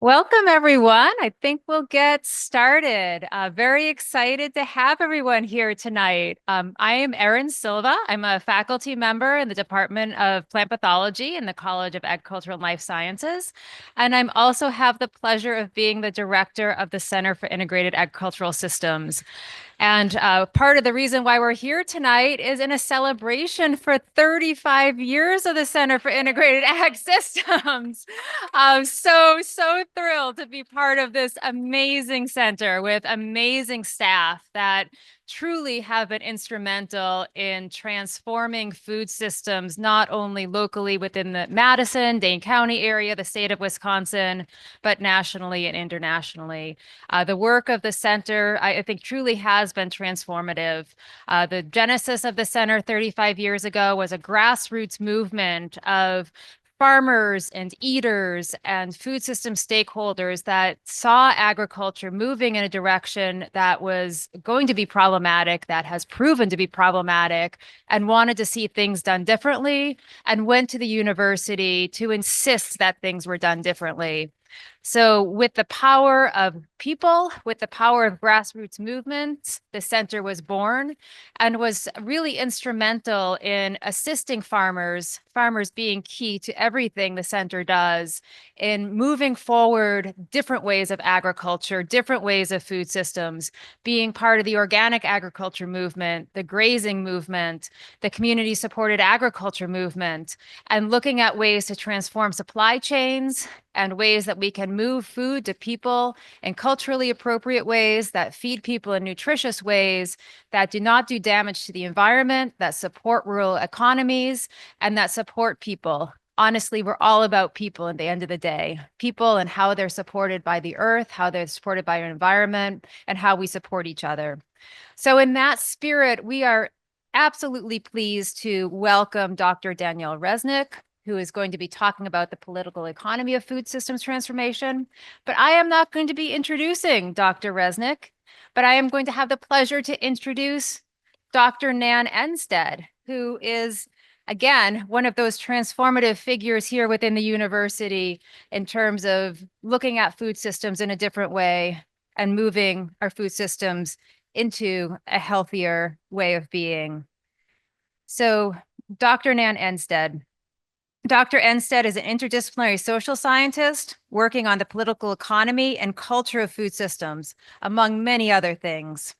Welcome, everyone. I think we'll get started. Very excited to have everyone here tonight. I am Erin Silva. I'm a faculty member in the Department of Plant Pathology in the College of Agricultural and Life Sciences. And I'm also have the pleasure of being the director of the Center for Integrated Agricultural Systems. And part of the reason why we're here tonight is in a celebration for 35 years of the Center for Integrated Ag Systems. I'm so thrilled to be part of this amazing center with amazing staff that truly have been instrumental in transforming food systems, not only locally within the Madison, Dane County area, the state of Wisconsin, but nationally and internationally. The work of the center, I think, truly has been transformative. The genesis of the center 35 years ago was a grassroots movement of farmers and eaters and food system stakeholders that saw agriculture moving in a direction that was going to be problematic, that has proven to be problematic, and wanted to see things done differently, and went to the university to insist that things were done differently. So, with the power of people, with the power of grassroots movements, the center was born and was really instrumental in assisting farmers, farmers being key to everything the center does in moving forward different ways of agriculture, different ways of food systems, being part of the organic agriculture movement, the grazing movement, the community supported agriculture movement, and looking at ways to transform supply chains and ways that we can move food to people in culturally appropriate ways that feed people in nutritious ways that do not do damage to the environment, that support rural economies, and that support people. Honestly, we're all about people at the end of the day, people and how they're supported by the earth, how they're supported by our environment, and how we support each other. So in that spirit, we are absolutely pleased to welcome Dr. Danielle Resnick, who is going to be talking about the political economy of food systems transformation. But I am not going to be introducing Dr. Resnick, but I am going to have the pleasure to introduce Dr. Nan Enstead, who is, again, one of those transformative figures here within the university in terms of looking at food systems in a different way and moving our food systems into a healthier way of being. So, Dr. Nan Enstead. Dr. Enstead is an interdisciplinary social scientist working on the political economy and culture of food systems, among many other things.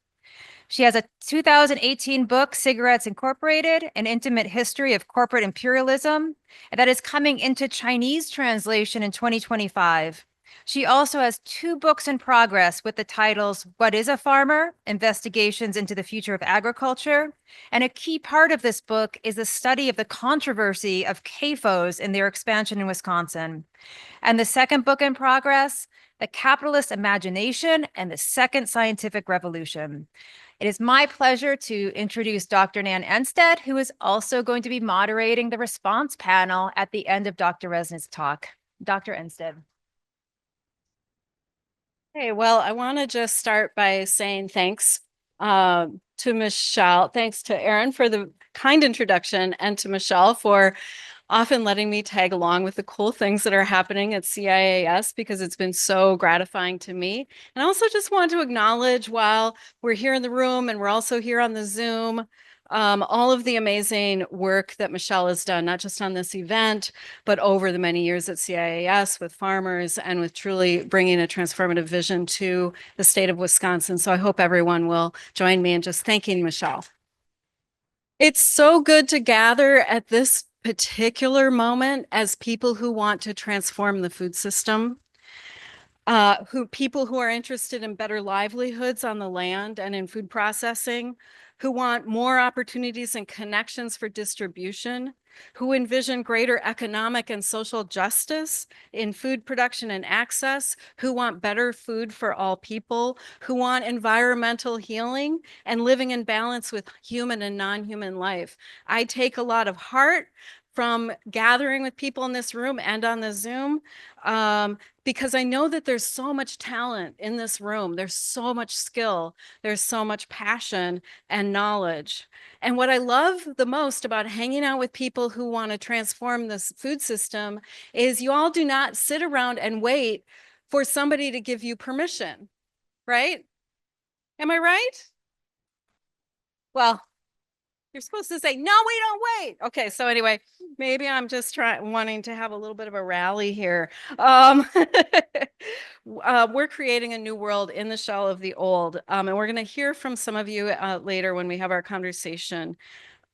She has a 2018 book, Cigarettes Incorporated, An Intimate History of Corporate Imperialism, that is coming into Chinese translation in 2025. She also has two books in progress with the titles What is a Farmer? Investigations into the Future of Agriculture. And a key part of this book is the study of the controversy of CAFOs in their expansion in Wisconsin. And the second book in progress, The Capitalist Imagination and the Second Scientific Revolution. It is my pleasure to introduce Dr. Nan Enstead, who is also going to be moderating the response panel at the end of Dr. Resnick's talk. Dr. Enstead. Hey, well, I want to just start by saying thanks to Michelle. Thanks to Erin for the kind introduction, and to Michelle for often letting me tag along with the cool things that are happening at CIAS, because it's been so gratifying to me. And I also just want to acknowledge, while we're here in the room and we're also here on the Zoom, all of the amazing work that Michelle has done, not just on this event, but over the many years at CIAS with farmers and with truly bringing a transformative vision to the state of Wisconsin. So I hope everyone will join me in just thanking Michelle. It's so good to gather at this particular moment as people who want to transform the food system, people who are interested in better livelihoods on the land and in food processing, who want more opportunities and connections for distribution, who envision greater economic and social justice in food production and access, who want better food for all people, who want environmental healing and living in balance with human and non-human life. I take a lot of heart from gathering with people in this room and on the Zoom, because I know that there's so much talent in this room. There's so much skill. There's so much passion and knowledge. And what I love the most about hanging out with people who want to transform this food system is you all do not sit around and wait for somebody to give you permission, right? Am I right? Well, you're supposed to say, no, we don't wait. Okay, so anyway, maybe I'm just wanting to have a little bit of a rally here. We're creating a new world in the shell of the old, and we're going to hear from some of you later when we have our conversation.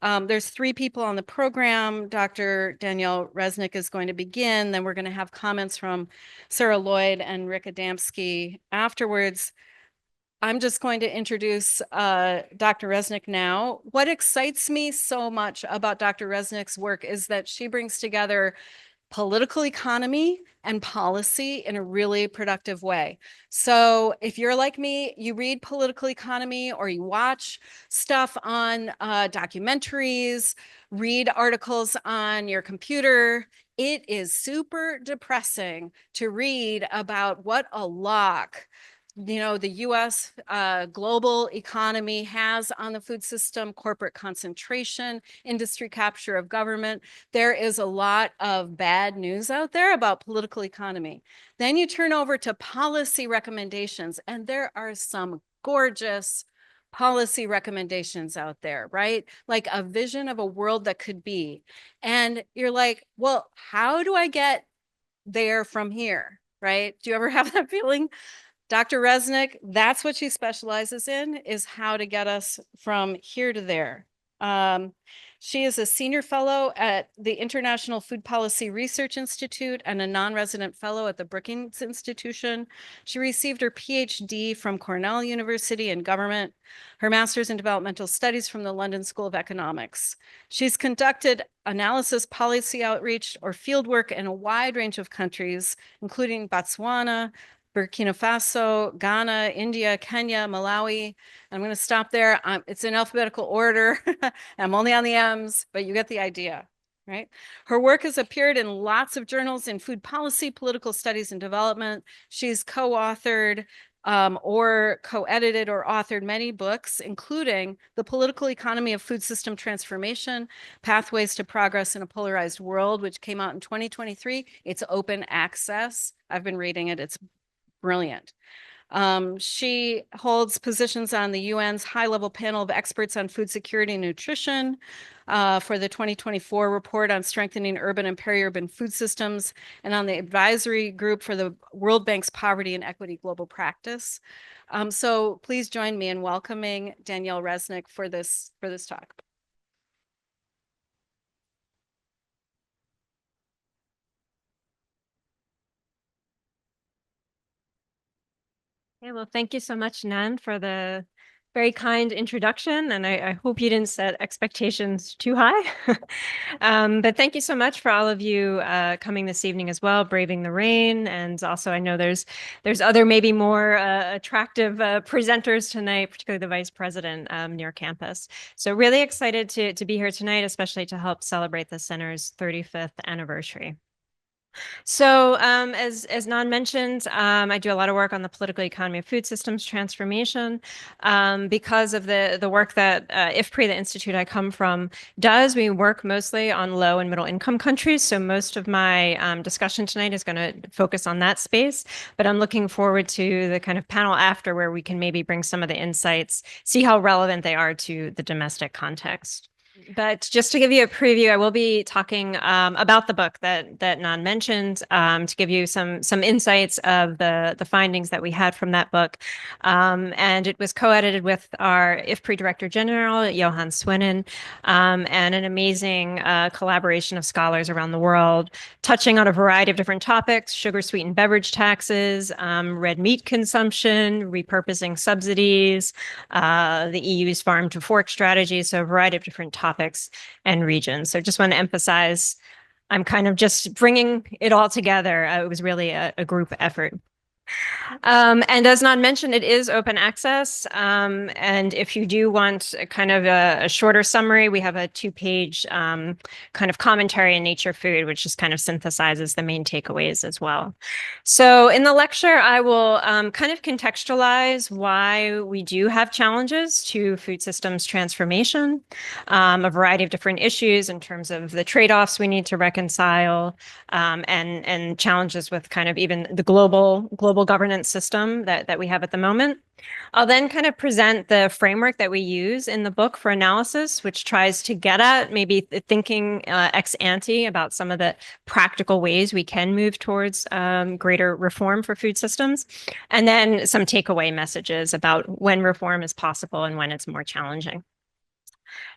There's 3 people on the program. Dr. Danielle Resnick is going to begin. Then we're going to have comments from Sarah Lloyd and Rick Adamski afterwards. I'm just going to introduce Dr. Resnick now. What excites me so much about Dr. Resnick's work is that she brings together political economy and policy in a really productive way. So if you're like me, you read political economy or you watch stuff on documentaries, read articles on your computer, it is super depressing to read about what a lock the US global economy has on the food system, corporate concentration, industry capture of government. There is a lot of bad news out there about political economy. Then you turn over to policy recommendations, and there are some gorgeous policy recommendations out there, right? Like a vision of a world that could be. And you're like, well, how do I get there from here, right? Do you ever have that feeling? Dr. Resnick, that's what she specializes in, is how to get us from here to there. She is a senior fellow at the International Food Policy Research Institute and a non-resident fellow at the Brookings Institution. She received her PhD from Cornell University in government, her master's in developmental studies from the London School of Economics. She's conducted analysis, policy outreach, or fieldwork in a wide range of countries, including Botswana, Burkina Faso, Ghana, India, Kenya, Malawi. I'm going to stop there. It's in alphabetical order. I'm only on the M's, but you get the idea, right? Her work has appeared in lots of journals in food policy, political studies, and development. She's co-authored or co-edited or authored many books, including The Political Economy of Food System Transformation, Pathways to Progress in a Polarized World, which came out in 2023. It's open access. I've been reading it. It's brilliant. She holds positions on the UN's high-level panel of experts on food security and nutrition for the 2024 report on strengthening urban and peri-urban food systems, and on the advisory group for the World Bank's Poverty and Equity Global Practice. So please join me in welcoming Danielle Resnick for this talk. Okay, well, thank you so much, Nan, for the very kind introduction, and I hope you didn't set expectations too high. But thank you so much for all of you coming this evening as well, braving the rain, and also I know there's other maybe more attractive presenters tonight, particularly the vice president near campus. So really excited to be here tonight, especially to help celebrate the center's 35th anniversary. So as Nan mentioned, I do a lot of work on the political economy of food systems transformation because of the work that IFPRI, the institute I come from, does. We work mostly on low and middle income countries. So most of my discussion tonight is going to focus on that space. But I'm looking forward to the kind of panel after where we can maybe bring some of the insights, see how relevant they are to the domestic context. But just to give you a preview, I will be talking about the book that Nan mentioned to give you some insights of the findings that we had from that book. And it was co-edited with our IFPRI Director General, Johan Swinnen, and an amazing collaboration of scholars around the world, touching on a variety of different topics: sugar-sweetened beverage taxes, red meat consumption, repurposing subsidies, the EU's farm to fork strategy, so a variety of different topics and regions. So just want to emphasize, I'm kind of just bringing it all together. It was really a group effort. And as Nan mentioned, it is open access. And if you do want kind of a shorter summary, we have a 2-page kind of commentary in Nature Food, which just kind of synthesizes the main takeaways as well. So in the lecture, I will kind of contextualize why we do have challenges to food systems transformation, a variety of different issues in terms of the trade-offs we need to reconcile, and challenges with kind of even the global governance system that we have at the moment. I'll then kind of present the framework that we use in the book for analysis, which tries to get at maybe thinking ex ante about some of the practical ways we can move towards greater reform for food systems, and then some takeaway messages about when reform is possible and when it's more challenging.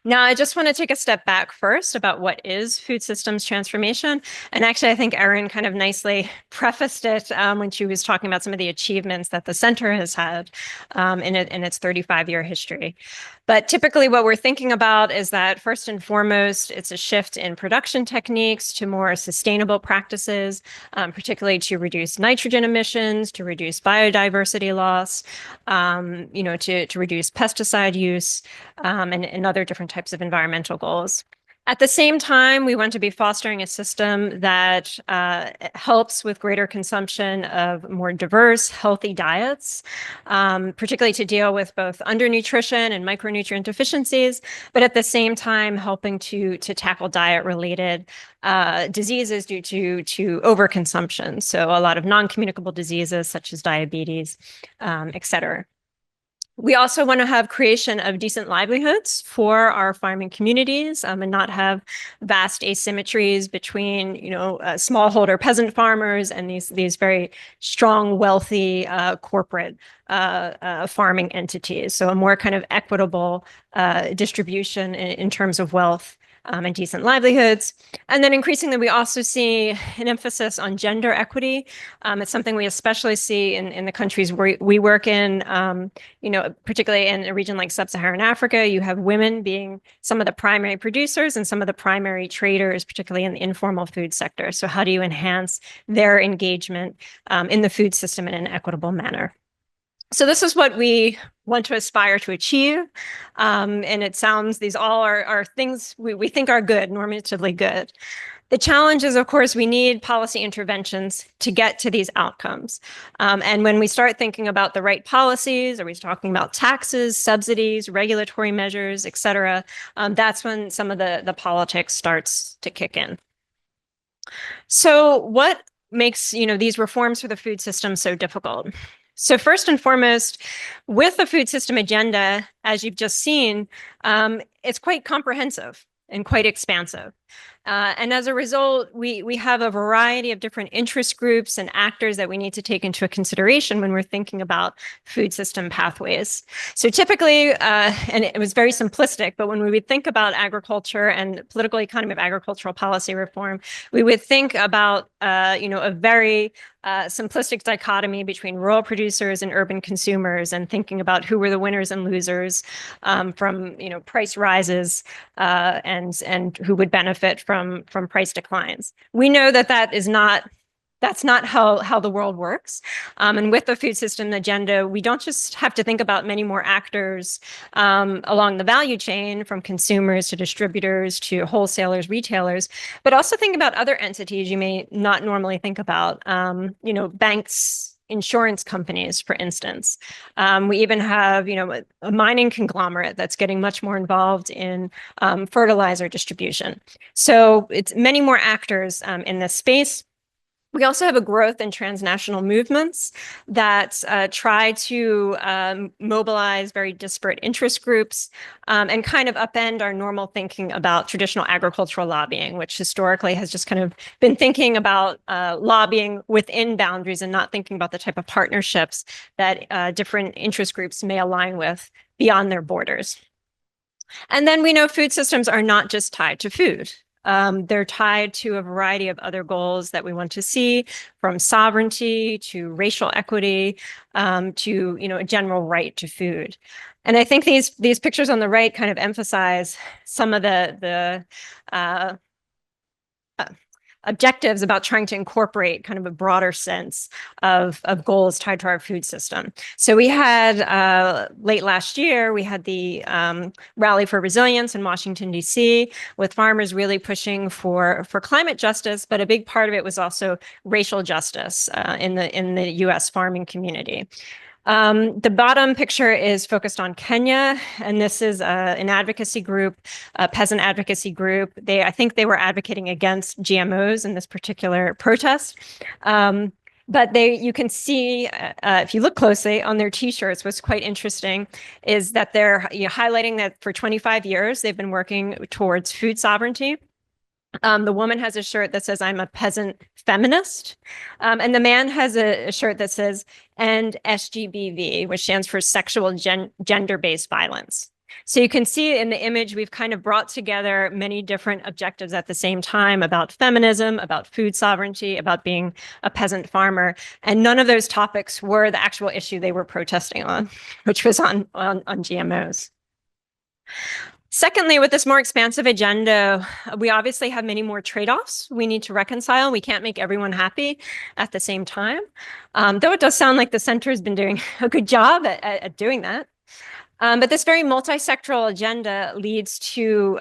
Now, I just want to take a step back first about what is food systems transformation. And actually, I think Erin kind of nicely prefaced it when she was talking about some of the achievements that the center has had in its 35-year history. But typically what we're thinking about is that first and foremost, it's a shift in production techniques to more sustainable practices, particularly to reduce nitrogen emissions, to reduce biodiversity loss, to reduce pesticide use, and other different types of environmental goals. At the same time, we want to be fostering a system that helps with greater consumption of more diverse, healthy diets, particularly to deal with both undernutrition and micronutrient deficiencies, but at the same time helping to tackle diet-related diseases due to overconsumption. So a lot of non-communicable diseases such as diabetes, et cetera. We also want to have creation of decent livelihoods for our farming communities, and not have vast asymmetries between, smallholder peasant farmers and these very strong, wealthy corporate farming entities. So a more kind of equitable distribution in terms of wealth and decent livelihoods. And then increasingly, we also see an emphasis on gender equity. It's something we especially see in the countries where we work in, particularly in a region like sub-Saharan Africa. You have women being some of the primary producers and some of the primary traders, particularly in the informal food sector. So how do you enhance their engagement in the food system in an equitable manner? So this is what we want to aspire to achieve. And it sounds, these all are things we think are good, normatively good. The challenge is, of course, we need policy interventions to get to these outcomes. And when we start thinking about the right policies, are we talking about taxes, subsidies, regulatory measures, et cetera, that's when some of the politics starts to kick in. So what makes, these reforms for the food system so difficult? So first and foremost, with the food system agenda, as you've just seen, it's quite comprehensive and quite expansive. And as a result, we have a variety of different interest groups and actors that we need to take into consideration when we're thinking about food system pathways. So typically, and it was very simplistic, but when we would think about agriculture and political economy of agricultural policy reform, we would think about a very simplistic dichotomy between rural producers and urban consumers, and thinking about who were the winners and losers from price rises and who would benefit from price declines. We know that that's not how the world works. And with the food system agenda, we don't just have to think about many more actors along the value chain, from consumers to distributors to wholesalers, retailers, but also think about other entities you may not normally think about, banks, insurance companies, for instance. We even have, a mining conglomerate that's getting much more involved in fertilizer distribution. So it's many more actors in this space. We also have a growth in transnational movements that try to mobilize very disparate interest groups and kind of upend our normal thinking about traditional agricultural lobbying, which historically has just kind of been thinking about lobbying within boundaries and not thinking about the type of partnerships that different interest groups may align with beyond their borders. And then we know food systems are not just tied to food. They're tied to a variety of other goals that we want to see, from sovereignty to racial equity to a general right to food. And I think these pictures on the right kind of emphasize some of the objectives about trying to incorporate kind of a broader sense of goals tied to our food system. So we had late last year, we had the Rally for Resilience in Washington, D.C., with farmers really pushing for climate justice, but a big part of it was also racial justice in the U.S. farming community. The bottom picture is focused on Kenya, and this is an advocacy group, a peasant advocacy group. I think they were advocating against GMOs in this particular protest. But you can see, if you look closely on their T-shirts, what's quite interesting is that they're highlighting that for 25 years, they've been working towards food sovereignty. The woman has a shirt that says, "I'm a peasant feminist." And the man has a shirt that says, "and SGBV," which stands for sexual gender-based violence. So you can see in the image, we've kind of brought together many different objectives at the same time about feminism, about food sovereignty, about being a peasant farmer. And none of those topics were the actual issue they were protesting on, which was on GMOs. Secondly, with this more expansive agenda, we obviously have many more trade-offs we need to reconcile. We can't make everyone happy at the same time, though it does sound like the center has been doing a good job at doing that. But this very multi-sectoral agenda leads to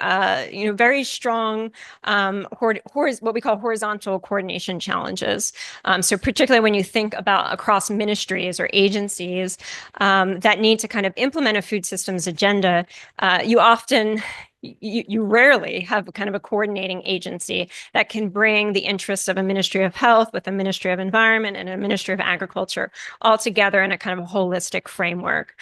very strong what we call horizontal coordination challenges. So particularly when you think about across ministries or agencies that need to kind of implement a food systems agenda, you rarely have kind of a coordinating agency that can bring the interests of a Ministry of Health with a Ministry of Environment and a Ministry of Agriculture all together in a kind of a holistic framework.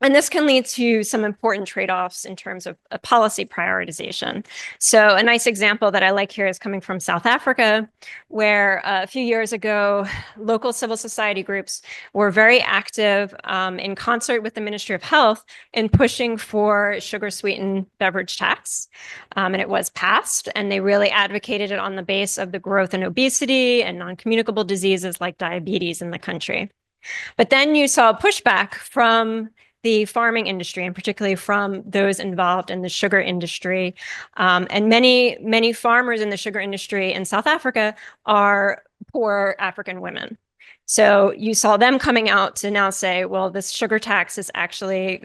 And this can lead to some important trade-offs in terms of policy prioritization. So a nice example that I like here is coming from South Africa, where a few years ago, local civil society groups were very active in concert with the Ministry of Health in pushing for sugar-sweetened beverage tax. And it was passed, and they really advocated it on the base of the growth in obesity and non-communicable diseases like diabetes in the country. But then you saw pushback from the farming industry, and particularly from those involved in the sugar industry. And many farmers in the sugar industry in South Africa are poor African women. So you saw them coming out to now say, well, this sugar tax is actually,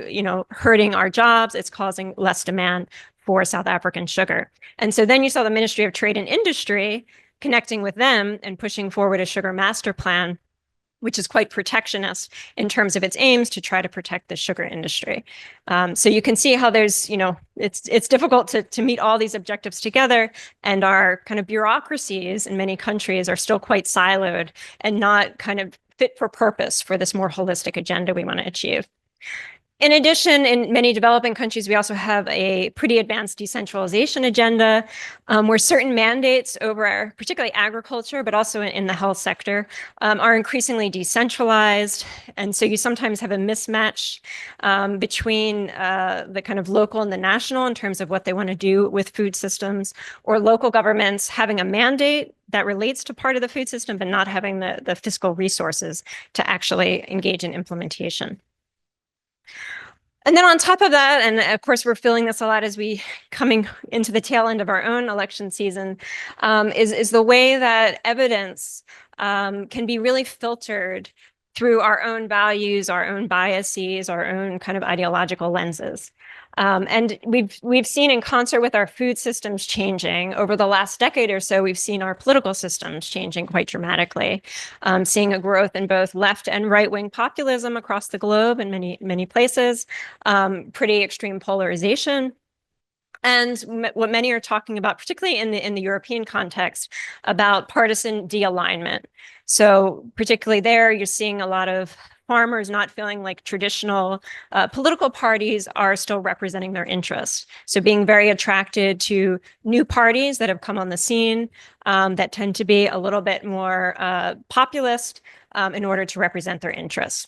hurting our jobs. It's causing less demand for South African sugar. And so then you saw the Ministry of Trade and Industry connecting with them and pushing forward a sugar master plan, which is quite protectionist in terms of its aims to try to protect the sugar industry. So you can see how there's, it's difficult to meet all these objectives together, and our kind of bureaucracies in many countries are still quite siloed and not kind of fit for purpose for this more holistic agenda we want to achieve. In addition, in many developing countries, we also have a pretty advanced decentralization agenda where certain mandates over particularly agriculture, but also in the health sector, are increasingly decentralized. And so you sometimes have a mismatch between the kind of local and the national in terms of what they want to do with food systems, or local governments having a mandate that relates to part of the food system, but not having the fiscal resources to actually engage in implementation. And then on top of that, and of course, we're feeling this a lot as we coming into the tail end of our own election season, is the way that evidence can be really filtered through our own values, our own biases, our own kind of ideological lenses. And we've seen in concert with our food systems changing over the last decade or so, we've seen our political systems changing quite dramatically, seeing a growth in both left and right-wing populism across the globe in many places, pretty extreme polarization. And what many are talking about, particularly in the European context, about partisan de-alignment. So particularly there, you're seeing a lot of farmers not feeling like traditional political parties are still representing their interests. So being very attracted to new parties that have come on the scene that tend to be a little bit more populist in order to represent their interests.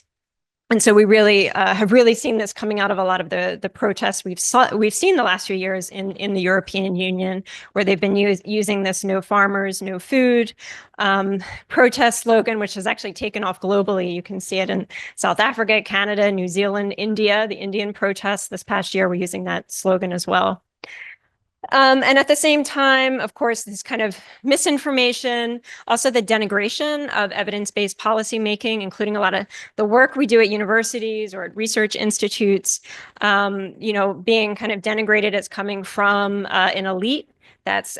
And so we really have really seen this coming out of a lot of the protests we've seen the last few years in the European Union, where they've been using this "no farmers, no food" protest slogan, which has actually taken off globally. You can see it in South Africa, Canada, New Zealand, India. The Indian protests this past year were using that slogan as well. And at the same time, of course, this kind of misinformation, also the denigration of evidence-based policymaking, including a lot of the work we do at universities or at research institutes, being kind of denigrated as coming from an elite that's,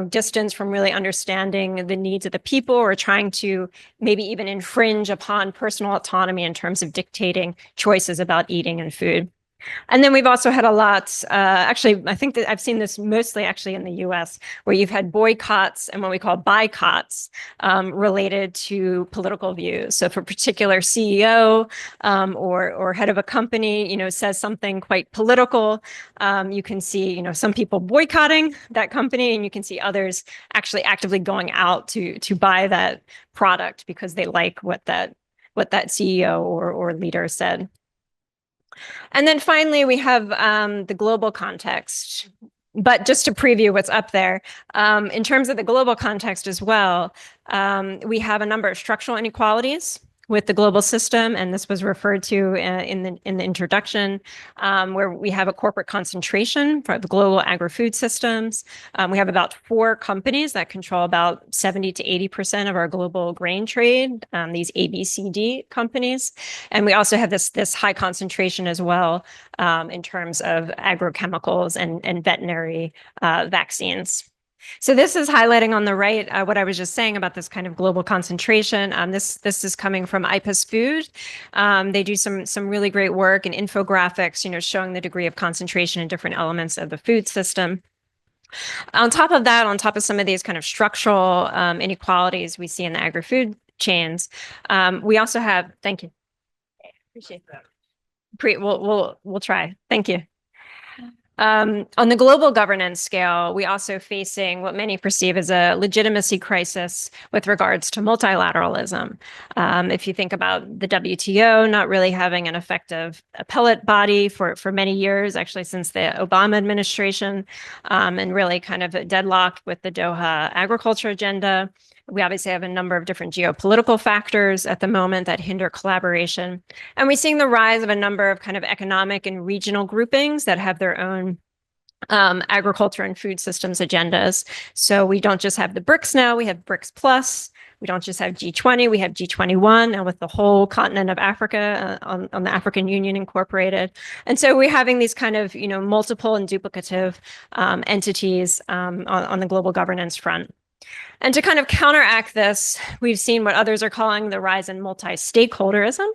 distance from really understanding the needs of the people or trying to maybe even infringe upon personal autonomy in terms of dictating choices about eating and food. And then we've also had a lot, actually, I think that I've seen this mostly actually in the US, where you've had boycotts and what we call boycotts related to political views. So if a particular CEO or head of a company, says something quite political, you can see, some people boycotting that company, and you can see others actually actively going out to buy that product because they like what that CEO or leader said. And then finally, we have the global context. But just to preview what's up there, in terms of the global context as well, we have a number of structural inequalities with the global system, and this was referred to in the introduction, where we have a corporate concentration for the global agri-food systems. We have about 4 companies that control about 70 to 80% of our global grain trade, these ABCD companies. And we also have this high concentration as well in terms of agrochemicals and veterinary vaccines. So this is highlighting on the right what I was just saying about this kind of global concentration. This is coming from HPzYQspM. They do some really great work in infographics, showing the degree of concentration in different elements of the food system. On top of that, on top of some of these kind of structural inequalities we see in the agri-food chains, we also have. Thank you. Appreciate that. We'll try. Thank you. On the global governance scale, we also facing what many perceive as a legitimacy crisis with regards to multilateralism. If you think about the WTO not really having an effective appellate body for many years, actually since the Obama administration, and really kind of deadlocked with the Doha agriculture agenda. We obviously have a number of different geopolitical factors at the moment that hinder collaboration. And we're seeing the rise of a number of kind of economic and regional groupings that have their own agriculture and food systems agendas. So we don't just have the BRICS now, we have BRICS Plus. We don't just have G20, we have G21, and with the whole continent of Africa on the African Union Incorporated. And so we're having these kind of, multiple and duplicative entities on the global governance front. And to kind of counteract this, we've seen what others are calling the rise in multi-stakeholderism.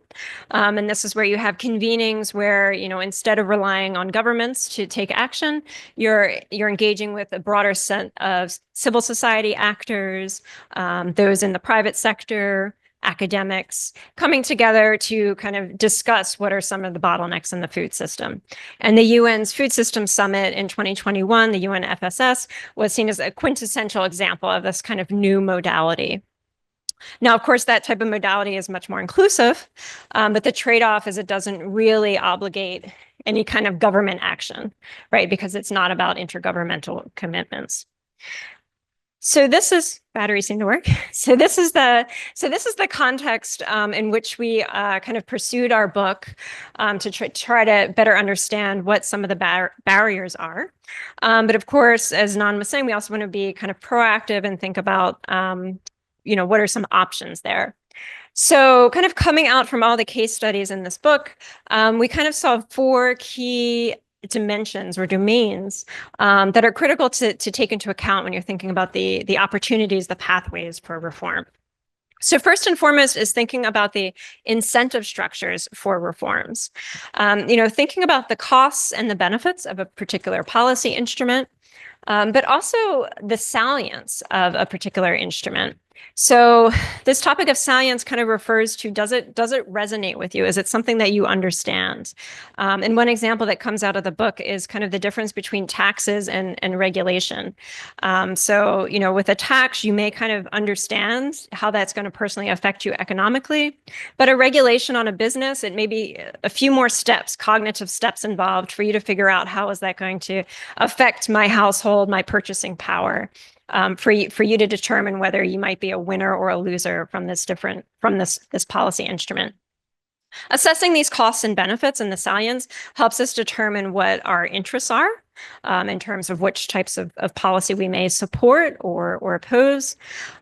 And this is where you have convenings where, instead of relying on governments to take action, you're engaging with a broader set of civil society actors, those in the private sector, academics, coming together to kind of discuss what are some of the bottlenecks in the food system. And the UN's Food Systems Summit in 2021, the UN FSS, was seen as a quintessential example of this kind of new modality. Now, of course, that type of modality is much more inclusive, but the trade-off is it doesn't really obligate any kind of government action, right? Because it's not about intergovernmental commitments. So this is batteries seem to work. So this is the context in which we kind of pursued our book to try to better understand what some of the barriers are. But of course, as Nan was saying, we also want to be kind of proactive and think about what are some options there. So kind of coming out from all the case studies in this book, we kind of saw 4 key dimensions or domains that are critical to take into account when you're thinking about the opportunities, the pathways for reform. So first and foremost is thinking about the incentive structures for reforms. Thinking about the costs and the benefits of a particular policy instrument, but also the salience of a particular instrument. So this topic of salience kind of refers to, does it resonate with you? Is it something that you understand? And one example that comes out of the book is kind of the difference between taxes and regulation. So, with a tax, you may kind of understand how that's going to personally affect you economically, but a regulation on a business, it may be a few more steps, cognitive steps involved for you to figure out how is that going to affect my household, my purchasing power. For you to determine whether you might be a winner or a loser from this policy instrument. Assessing these costs and benefits and the salience helps us determine what our interests are in terms of which types of policy we may support or oppose.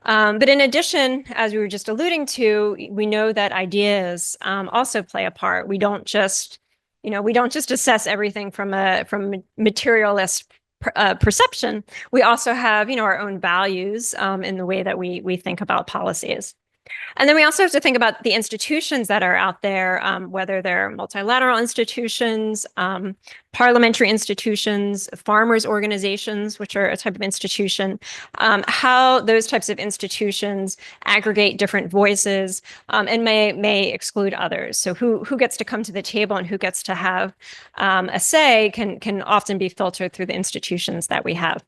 But in addition, as we were just alluding to, we know that ideas also play a part. We don't just assess everything from a materialist perception. We also have, our own values in the way that we think about policies. And then we also have to think about the institutions that are out there, whether they're multilateral institutions, parliamentary institutions, farmers organizations, which are a type of institution, how those types of institutions aggregate different voices and may exclude others. So who gets to come to the table and who gets to have a say can often be filtered through the institutions that we have.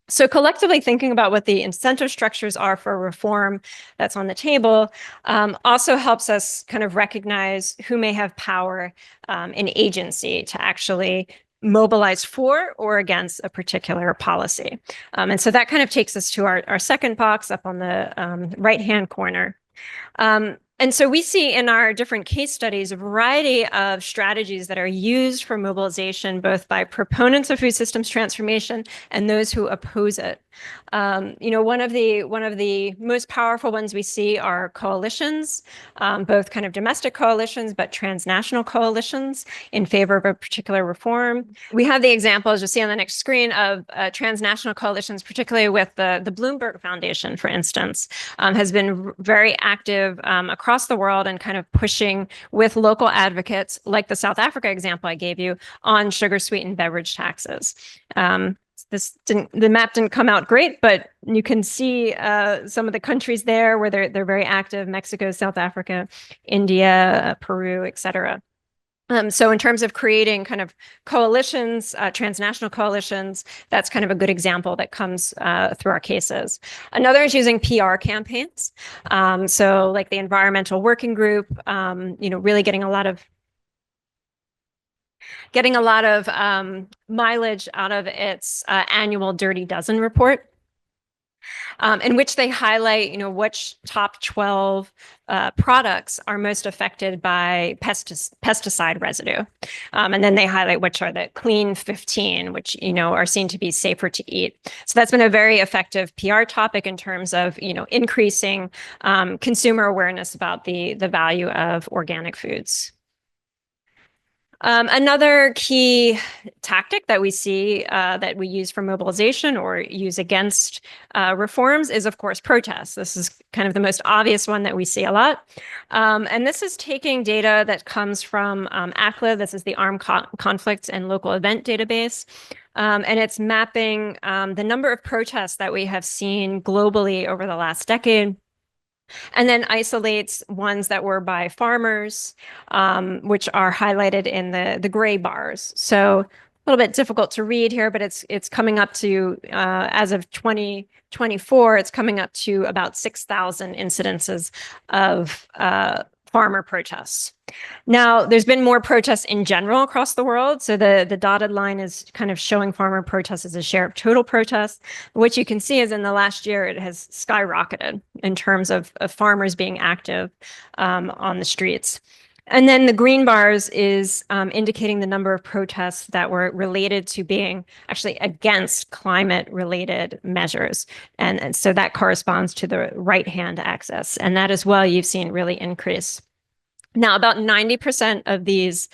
So collectively thinking about what the incentive structures are for reform that's on the table also helps us kind of recognize who may have power and agency to actually mobilize for or against a particular policy. And so that kind of takes us to our second box up on the right-hand corner. And so we see in our different case studies a variety of strategies that are used for mobilization, both by proponents of food systems transformation and those who oppose it. One of the most powerful ones we see are coalitions, both kind of domestic coalitions, but transnational coalitions in favor of a particular reform. We have the example, as you'll see on the next screen, of transnational coalitions, particularly with the Bloomberg Foundation, for instance, has been very active across the world and kind of pushing with local advocates, like the South Africa example I gave you, on sugar-sweetened beverage taxes. The map didn't come out great, but you can see some of the countries there where they're very active: Mexico, South Africa, India, Peru, etc. So in terms of creating kind of coalitions, transnational coalitions, that's kind of a good example that comes through our cases. Another is using PR campaigns. So like the Environmental Working Group, really getting a lot of mileage out of its annual Dirty Dozen report, in which they highlight, which top 12 products are most affected by pesticide residue. And then they highlight which are the clean 15, which, are seen to be safer to eat. So that's been a very effective PR topic in terms of, increasing consumer awareness about the value of organic foods. Another key tactic that we see that we use for mobilization or use against reforms is, of course, protests. This is kind of the most obvious one that we see a lot. And this is taking data that comes from ACLA. This is the Armed Conflict and Local Event Database. And it's mapping the number of protests that we have seen globally over the last decade, and then isolates ones that were by farmers, which are highlighted in the gray bars. So a little bit difficult to read here, but it's coming up to, as of 2024, it's coming up to about 6,000 incidences of farmer protests. Now, there's been more protests in general across the world. So the dotted line is kind of showing farmer protests as a share of total protests. What you can see is in the last year, it has skyrocketed in terms of farmers being active on the streets. And then the green bars is indicating the number of protests that were related to being actually against climate-related measures. And so that corresponds to the right-hand axis. And that as well, you've seen really increase. Now, about 90% of these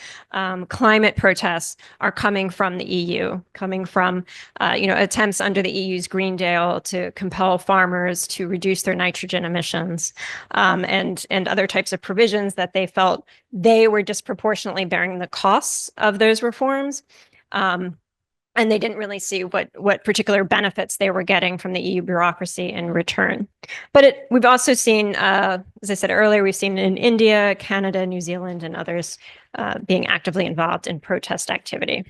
climate protests are coming from the EU, coming from attempts under the EU's Green Deal to compel farmers to reduce their nitrogen emissions, and other types of provisions that they felt they were disproportionately bearing the costs of those reforms. And they didn't really see what particular benefits they were getting from the EU bureaucracy in return. But we've also seen, as I said earlier, we've seen in India, Canada, New Zealand, and others being actively involved in protest activity.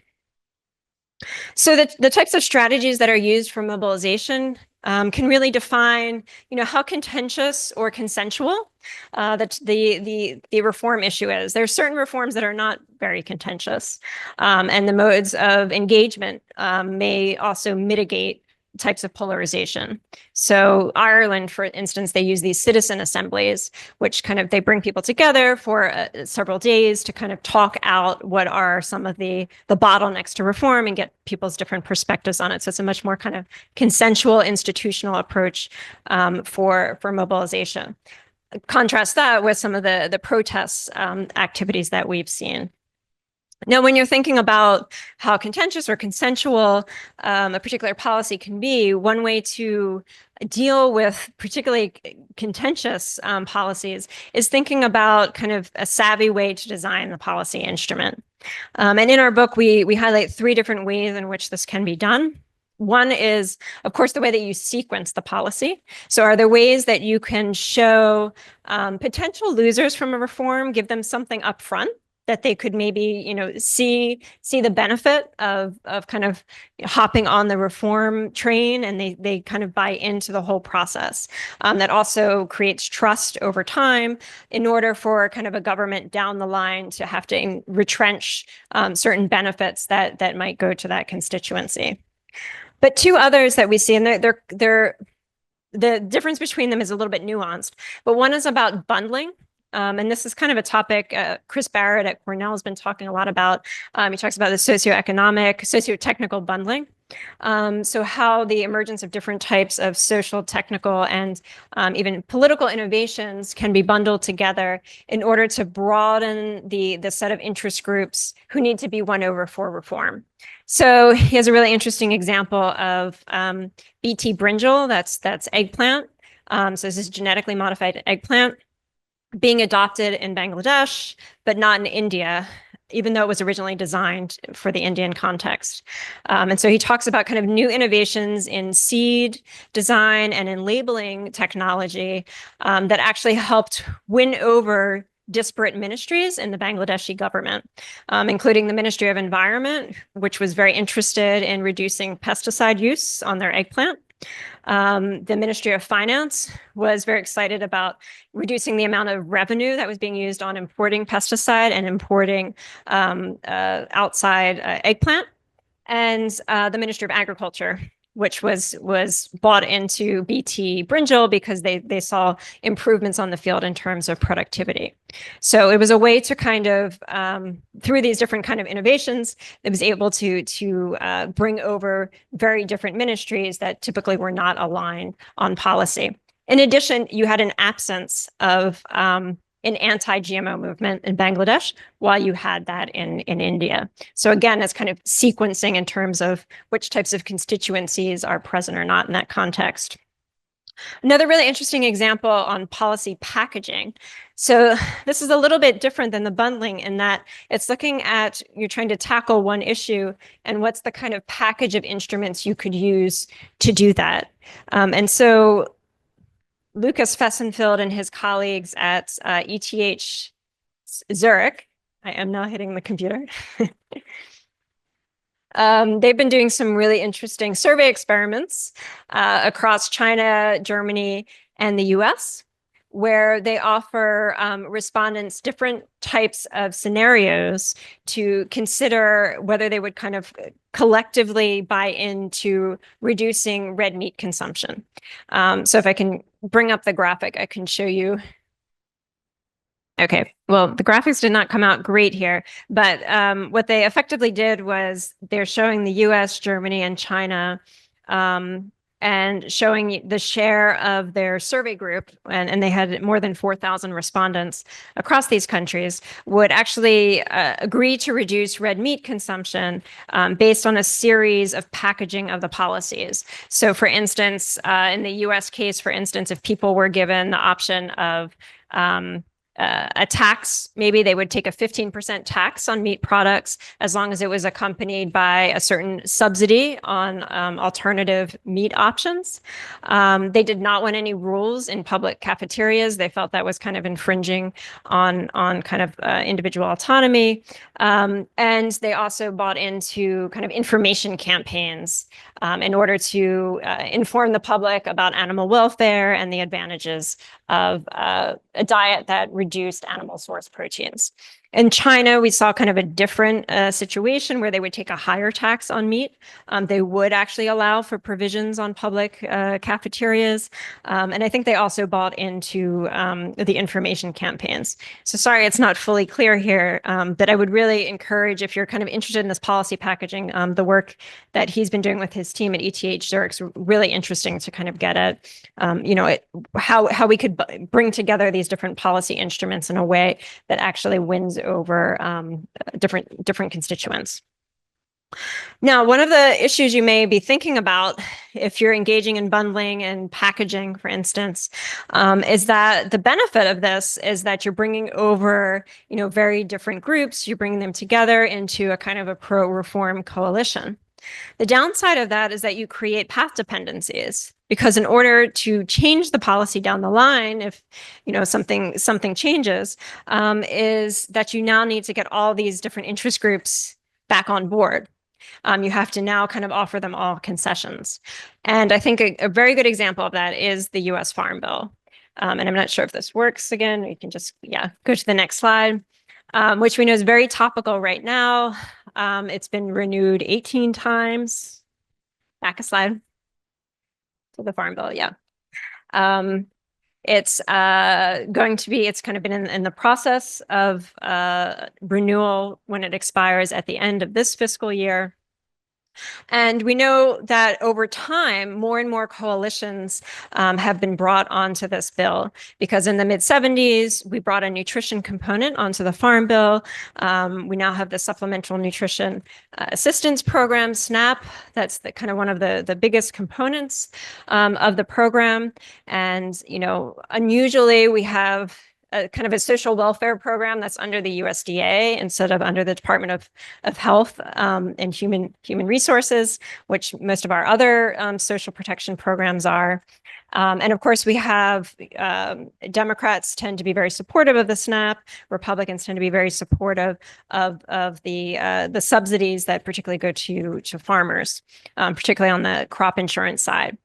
So the types of strategies that are used for mobilization can really define, how contentious or consensual that the reform issue is. There are certain reforms that are not very contentious, and the modes of engagement may also mitigate types of polarization. So Ireland, for instance, they use these citizen assemblies, which kind of they bring people together for several days to kind of talk out what are some of the bottlenecks to reform and get people's different perspectives on it. So it's a much more kind of consensual institutional approach for mobilization. Contrast that with some of the protests activities that we've seen. Now, when you're thinking about how contentious or consensual a particular policy can be, one way to deal with particularly contentious policies is thinking about kind of a savvy way to design the policy instrument. And in our book, we highlight 3 different ways in which this can be done. One is, of course, the way that you sequence the policy. So are there ways that you can show potential losers from a reform, give them something up front that they could maybe, see the benefit of kind of hopping on the reform train, and they kind of buy into the whole process. That also creates trust over time in order for kind of a government down the line to have to retrench certain benefits that might go to that constituency. But 2 others that we see, and they're the difference between them is a little bit nuanced, but one is about bundling. And this is kind of a topic Chris Barrett at Cornell has been talking a lot about. He talks about the socio-technical bundling. So how the emergence of different types of social, technical, and even political innovations can be bundled together in order to broaden the set of interest groups who need to be won over for reform. So he has a really interesting example of BT brinjal, that's eggplant. So this is genetically modified eggplant being adopted in Bangladesh, but not in India, even though it was originally designed for the Indian context. And so he talks about kind of new innovations in seed design and in labeling technology that actually helped win over disparate ministries in the Bangladeshi government, including the Ministry of Environment, which was very interested in reducing pesticide use on their eggplant. The Ministry of Finance was very excited about reducing the amount of revenue that was being used on importing pesticide and importing outside eggplant. And the Ministry of Agriculture, which was bought into BT brinjal because they saw improvements on the field in terms of productivity. So it was a way to kind of, through these different kind of innovations, it was able to bring over very different ministries that typically were not aligned on policy. In addition, you had an absence of an anti-GMO movement in Bangladesh while you had that in India. So again, it's kind of sequencing in terms of which types of constituencies are present or not in that context. Another really interesting example on policy packaging. So this is a little bit different than the bundling in that it's looking at, you're trying to tackle one issue and what's the kind of package of instruments you could use to do that. And so Lucas Fessenfeld and his colleagues at ETH Zurich, I am now hitting the computer. They've been doing some really interesting survey experiments across China, Germany, and the US, where they offer respondents different types of scenarios to consider whether they would kind of collectively buy into reducing red meat consumption. So if I can bring up the graphic, I can show you. Okay, well, the graphics did not come out great here, but what they effectively did was they're showing the US, Germany, and China, and showing the share of their survey group, and they had more than 4,000 respondents across these countries, would actually agree to reduce red meat consumption based on a series of packaging of the policies. So for instance, in the US case, for instance, if people were given the option of a tax, maybe they would take a 15% tax on meat products as long as it was accompanied by a certain subsidy on alternative meat options. They did not want any rules in public cafeterias. They felt that was kind of infringing on kind of individual autonomy. And they also bought into kind of information campaigns in order to inform the public about animal welfare and the advantages of a diet that reduced animal source proteins. In China, we saw kind of a different situation where they would take a higher tax on meat. They would actually allow for provisions on public cafeterias. And I think they also bought into the information campaigns. So sorry, it's not fully clear here, but I would really encourage, if you're kind of interested in this policy packaging, the work that he's been doing with his team at ETH Zurich's really interesting to kind of get at, how we could bring together these different policy instruments in a way that actually wins over different constituents. Now, one of the issues you may be thinking about if you're engaging in bundling and packaging, for instance, is that the benefit of this is that you're bringing over, very different groups, you're bringing them together into a kind of a pro-reform coalition. The downside of that is that you create path dependencies, because in order to change the policy down the line, if something changes, is that you now need to get all these different interest groups back on board. You have to now kind of offer them all concessions. And I think a very good example of that is the US Farm Bill. And I'm not sure if this works again. You can just, go to the next slide, which we know is very topical right now. It's been renewed 18 times. Back a slide to the Farm Bill, It's it's kind of been in the process of renewal when it expires at the end of this fiscal year. And we know that over time, more and more coalitions have been brought onto this bill, because in the mid-70s, we brought a nutrition component onto the Farm Bill. We now have the Supplemental Nutrition Assistance Program, SNAP. That's kind of one of the biggest components of the program. And, unusually, we have kind of a social welfare program that's under the USDA instead of under the Department of Health and Human Resources, which most of our other social protection programs are. And of course, we have Democrats tend to be very supportive of the SNAP. Republicans tend to be very supportive of the subsidies that particularly go to farmers, particularly on the crop insurance side.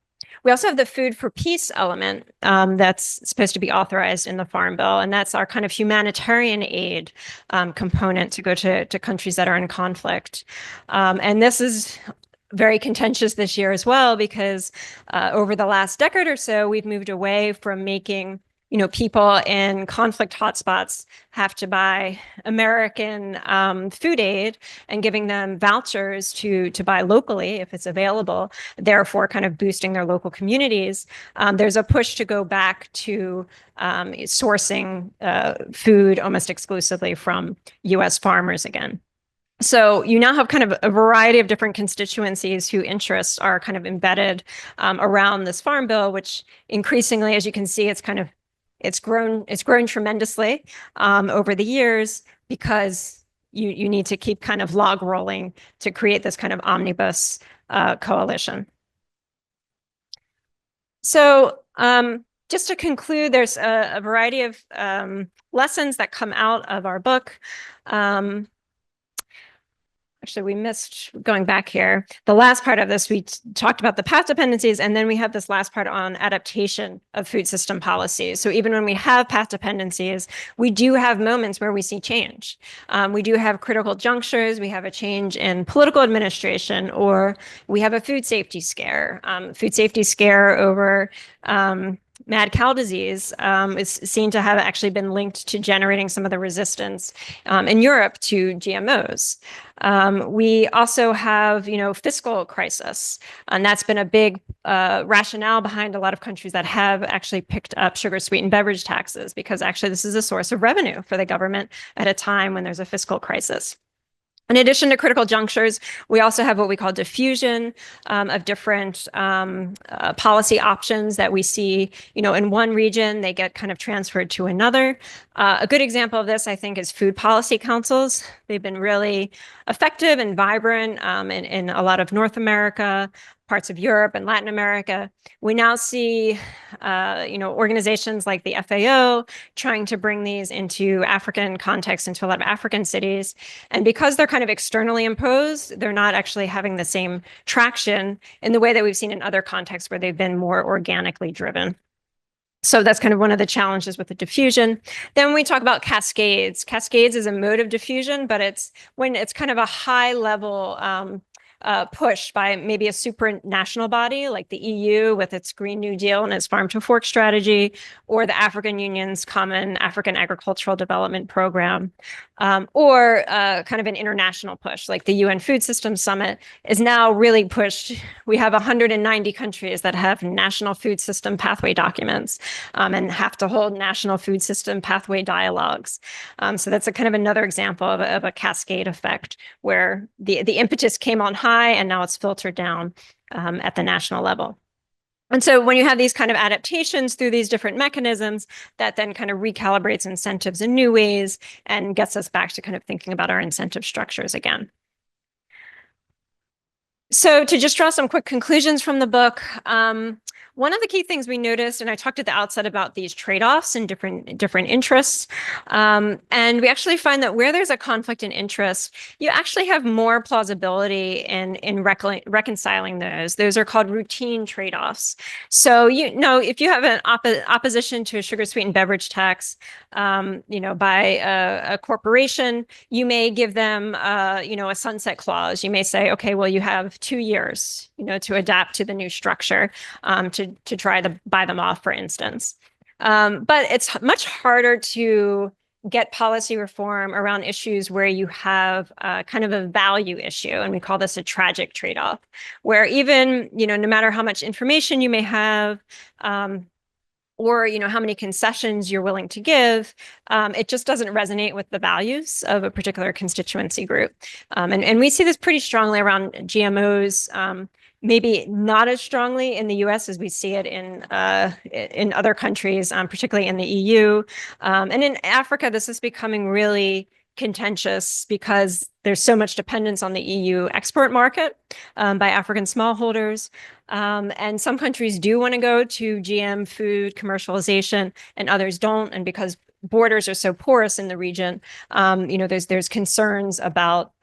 We also have the Food for Peace element that's supposed to be authorized in the Farm Bill, and that's our kind of humanitarian aid component to go to countries that are in conflict. And this is very contentious this year as well, because over the last decade or so, we've moved away from making people in conflict hotspots have to buy American food aid and giving them vouchers to buy locally if it's available, therefore kind of boosting their local communities. There's a push to go back to sourcing food almost exclusively from US farmers again. So you now have kind of a variety of different constituencies whose interests are kind of embedded around this Farm Bill, which increasingly, as you can see, it's grown tremendously over the years, because you need to keep kind of log rolling to create this kind of omnibus coalition. So just to conclude, there's a variety of lessons that come out of our book. Actually, we missed going back here. The last part of this, we talked about the path dependencies, and then we have this last part on adaptation of food system policies. So even when we have path dependencies, we do have moments where we see change. We do have critical junctures. We have a change in political administration, or we have a food safety scare. Food safety scare over mad cow disease is seen to have actually been linked to generating some of the resistance in Europe to GMOs. We also have, fiscal crisis, and that's been a big rationale behind a lot of countries that have actually picked up sugar-sweetened beverage taxes, because actually this is a source of revenue for the government at a time when there's a fiscal crisis. In addition to critical junctures, we also have what we call diffusion of different policy options that we see, in one region, they get kind of transferred to another. A good example of this, I think, is food policy councils. They've been really effective and vibrant in a lot of North America, parts of Europe and Latin America. We now see, organizations like the FAO trying to bring these into African context, into a lot of African cities. And because they're kind of externally imposed, they're not actually having the same traction in the way that we've seen in other contexts where they've been more organically driven. So that's kind of one of the challenges with the diffusion. Then we talk about cascades. Cascades is a mode of diffusion, but it's when it's kind of a high level push by maybe a supranational body like the EU with its Green New Deal and its farm to fork strategy, or the African Union's Common African Agricultural Development Program, or kind of an international push like the UN Food Systems Summit is now really pushed. We have 190 countries that have national food system pathway documents and have to hold national food system pathway dialogues. So that's a kind of another example of a cascade effect where the impetus came on high and now it's filtered down at the national level. And so when you have these kind of adaptations through these different mechanisms, that then kind of recalibrates incentives in new ways and gets us back to kind of thinking about our incentive structures again. So to just draw some quick conclusions from the book, one of the key things we noticed, and I talked at the outset about these trade-offs and different interests, and we actually find that where there's a conflict in interest, you actually have more plausibility in reconciling those. Those are called routine trade-offs. So if you have an opposition to a sugar-sweetened beverage tax, by a corporation, you may give them, a sunset clause. You may say, okay, well, you have 2 years, to adapt to the new structure, to try to buy them off, for instance. But it's much harder to get policy reform around issues where you have kind of a value issue. And we call this a tragic trade-off, where even, no matter how much information you may have, or how many concessions you're willing to give, it just doesn't resonate with the values of a particular constituency group. And we see this pretty strongly around GMOs, maybe not as strongly in the US as we see it in other countries, particularly in the EU. And in Africa, this is becoming really contentious because there's so much dependence on the EU export market by African smallholders. And some countries do want to go to GM food commercialization and others don't. And because borders are so porous in the region, there's concerns about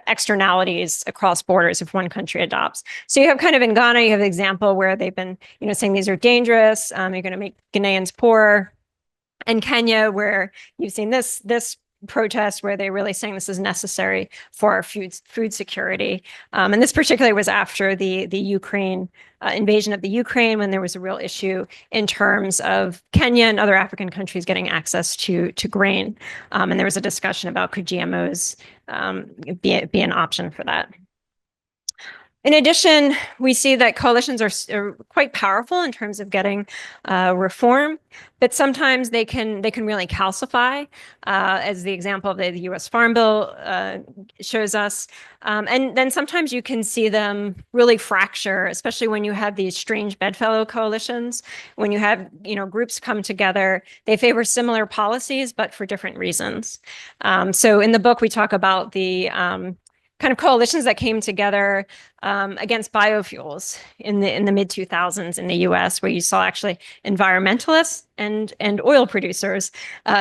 externalities across borders if one country adopts. So you have kind of in Ghana, you have an example where they've been, saying these are dangerous. You're going to make Ghanaians poor. In Kenya, where you've seen this protest where they're really saying this is necessary for our food security. And this particularly was after the Ukraine invasion of the Ukraine, when there was a real issue in terms of Kenya and other African countries getting access to grain. And there was a discussion about could GMOs be an option for that. In addition, we see that coalitions are quite powerful in terms of getting reform, but sometimes they can really calcify, as the example of the US Farm Bill shows us. And then sometimes you can see them really fracture, especially when you have these strange bedfellow coalitions. When you have groups come together, they favor similar policies, but for different reasons. So in the book, we talk about the kind of coalitions that came together against biofuels in the mid 2000s in the US, where you saw actually environmentalists and oil producers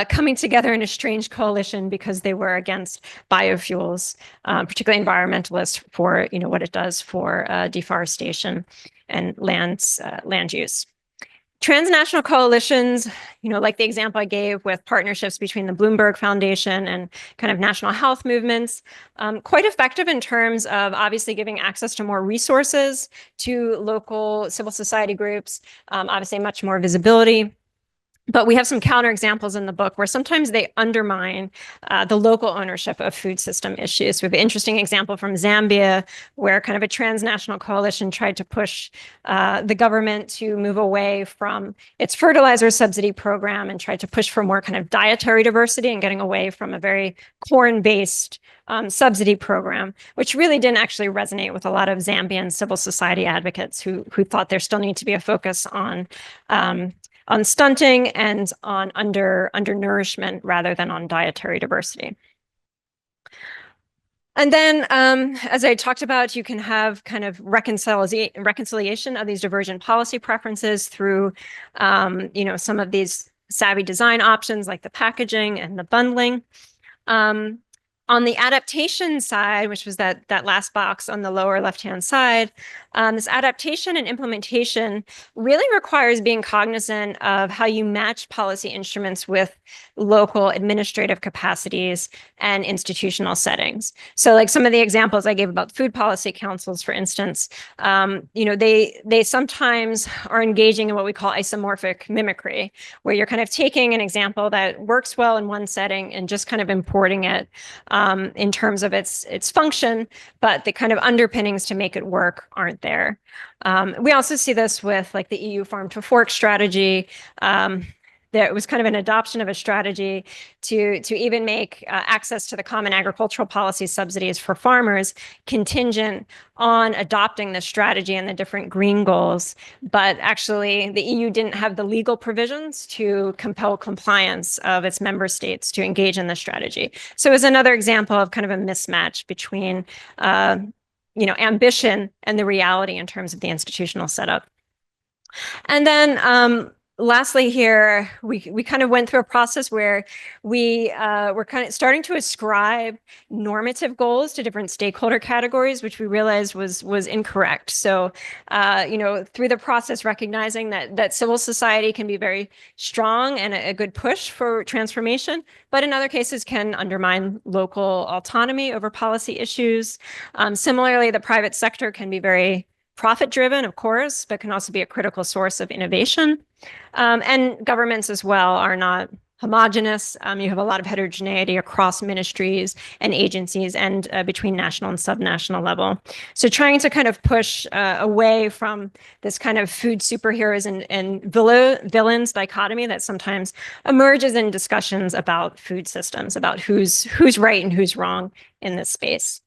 coming together in a strange coalition because they were against biofuels, particularly environmentalists for what it does for deforestation and land use. Transnational coalitions, like the example I gave with partnerships between the Bloomberg Foundation and kind of national health movements, quite effective in terms of obviously giving access to more resources to local civil society groups, obviously much more visibility. But we have some counterexamples in the book where sometimes they undermine the local ownership of food system issues. We have an interesting example from Zambia, where kind of a transnational coalition tried to push the government to move away from its fertilizer subsidy program and tried to push for more kind of dietary diversity and getting away from a very corn-based subsidy program, which really didn't actually resonate with a lot of Zambian civil society advocates who thought there still needed to be a focus on stunting and on undernourishment rather than on dietary diversity. And then, as I talked about, you can have kind of reconciliation of these divergent policy preferences through, some of these savvy design options like the packaging and the bundling. On the adaptation side, which was that last box on the lower left-hand side, this adaptation and implementation really requires being cognizant of how you match policy instruments with local administrative capacities and institutional settings. So like some of the examples I gave about food policy councils, for instance, they sometimes are engaging in what we call isomorphic mimicry, where you're kind of taking an example that works well in one setting and just kind of importing it in terms of its function, but the kind of underpinnings to make it work aren't there. We also see this with like the EU farm to fork strategy. There was kind of an adoption of a strategy to even make access to the common agricultural policy subsidies for farmers contingent on adopting the strategy and the different green goals. But actually, the EU didn't have the legal provisions to compel compliance of its member states to engage in the strategy. So it was another example of kind of a mismatch between ambition and the reality in terms of the institutional setup. And then lastly here, we kind of went through a process where we were kind of starting to ascribe normative goals to different stakeholder categories, which we realized was incorrect. So, through the process, recognizing that civil society can be very strong and a good push for transformation, but in other cases can undermine local autonomy over policy issues. Similarly, the private sector can be very profit-driven, of course, but can also be a critical source of innovation. And governments as well are not homogenous. You have a lot of heterogeneity across ministries and agencies and between national and subnational level. So trying to kind of push away from this kind of food superheroes and villains dichotomy that sometimes emerges in discussions about food systems, about who's right and who's wrong in this space.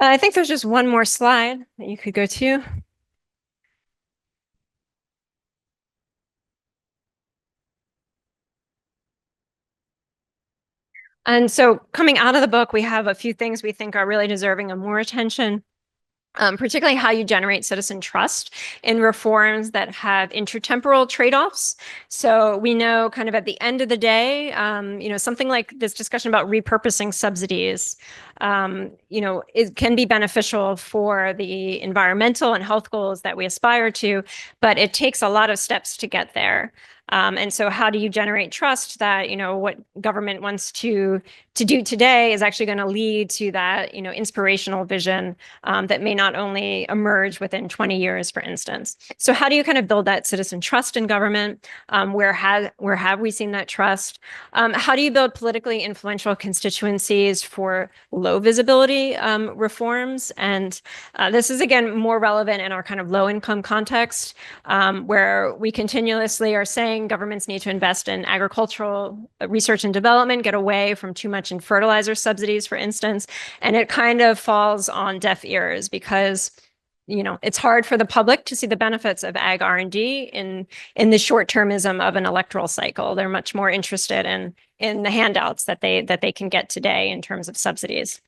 I think there's just one more slide that you could go to. And so coming out of the book, we have a few things we think are really deserving of more attention. Particularly how you generate citizen trust in reforms that have intertemporal trade-offs. So we know kind of at the end of the day, something like this discussion about repurposing subsidies, it can be beneficial for the environmental and health goals that we aspire to, but it takes a lot of steps to get there. And so how do you generate trust that, what government wants to do today is actually going to lead to that, inspirational vision that may not only emerge within 20 years, for instance. So how do you kind of build that citizen trust in government? Where have we seen that trust? How do you build politically influential constituencies for low visibility reforms? And this is, again, more relevant in our kind of low income context, where we continuously are saying governments need to invest in agricultural research and development, get away from too much in fertilizer subsidies, for instance. And it kind of falls on deaf ears because it's hard for the public to see the benefits of ag R&D in the short-termism of an electoral cycle. They're much more interested in the handouts that they can get today in terms of subsidies.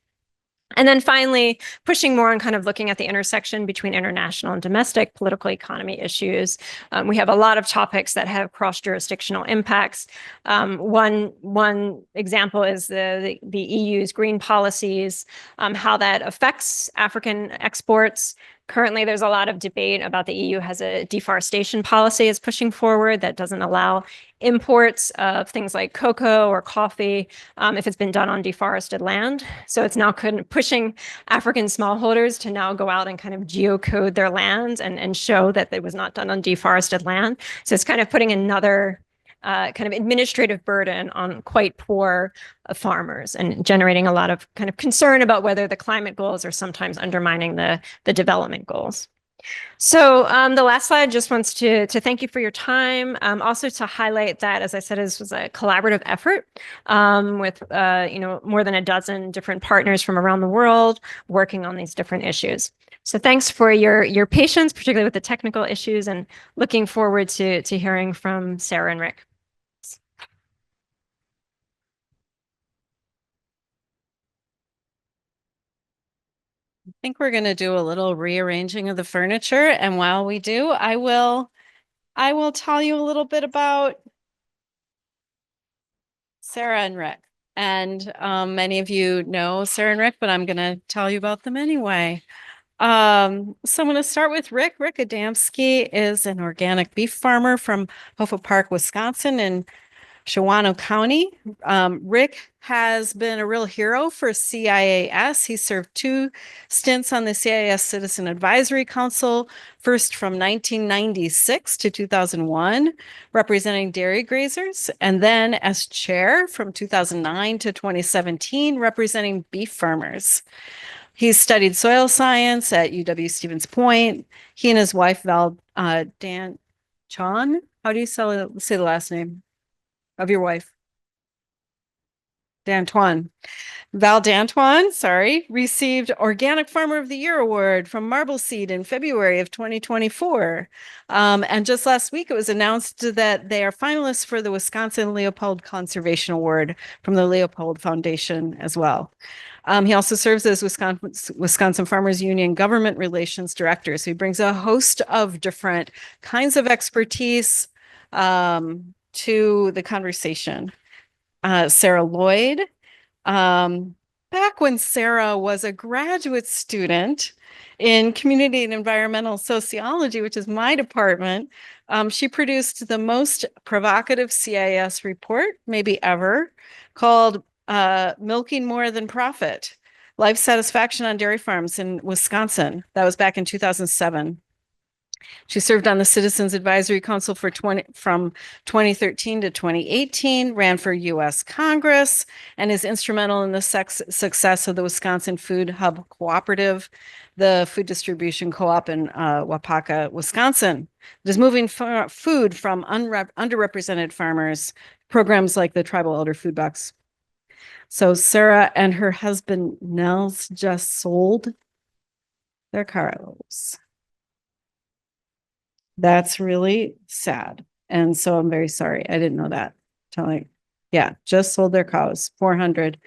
And then finally, pushing more on kind of looking at the intersection between international and domestic political economy issues. We have a lot of topics that have cross-jurisdictional impacts. One example is the EU's green policies, how that affects African exports. Currently, there's a lot of debate about the EU has a deforestation policy it's pushing forward that doesn't allow imports of things like cocoa or coffee if it's been done on deforested land. So it's now kind of pushing African smallholders to now go out and kind of geocode their lands and show that it was not done on deforested land. So it's kind of putting another kind of administrative burden on quite poor farmers and generating a lot of kind of concern about whether the climate goals are sometimes undermining the development goals. So the last slide just wants to thank you for your time. Also to highlight that, as I said, this was a collaborative effort with more than a dozen different partners from around the world working on these different issues. So thanks for your patience, particularly with the technical issues, and looking forward to hearing from Sarah and Rick. I think we're going to do a little rearranging of the furniture. And while we do, I will tell you a little bit about Sarah and Rick. And many of you know Sarah and Rick, but I'm going to tell you about them anyway. So I'm going to start with Rick. Rick Adamski is an organic beef farmer from Hoffa Park, Wisconsin, in Shawano County. Rick has been a real hero for CIAS. He served 2 stints on the CIAS Citizen Advisory Council, first from 1996 to 2001, representing dairy grazers, and then as chair from 2009 to 2017, representing beef farmers. He's studied soil science at UW-Stevens Point. He and his wife, Dan Chon, how do you say the last name of your wife? D'Antoine. Val D'Antoine, sorry, received Organic Farmer of the Year award from Marble Seed in February of 2024. And just last week, it was announced that they are finalists for the Wisconsin Leopold Conservation Award from the Leopold Foundation as well. He also serves as Wisconsin Farmers Union Government Relations Director. So he brings a host of different kinds of expertise to the conversation. Sarah Lloyd. Back when Sarah was a graduate student in community and environmental sociology, which is my department, she produced the most provocative CIS report, maybe ever, called Milking More Than Profit, Life Satisfaction on Dairy Farms in Wisconsin. That was back in 2007. She served on the Citizens Advisory Council from 2013 to 2018, ran for U.S. Congress, and is instrumental in the success of the Wisconsin Food Hub Cooperative, the food distribution co-op in Wapaka, Wisconsin. It is moving food from underrepresented farmers, programs like the Tribal Elder Food Box. So Sarah and her husband Nels just sold their cows. That's really sad. And so I'm very sorry. I didn't know that. Yeah, just sold their cows, 400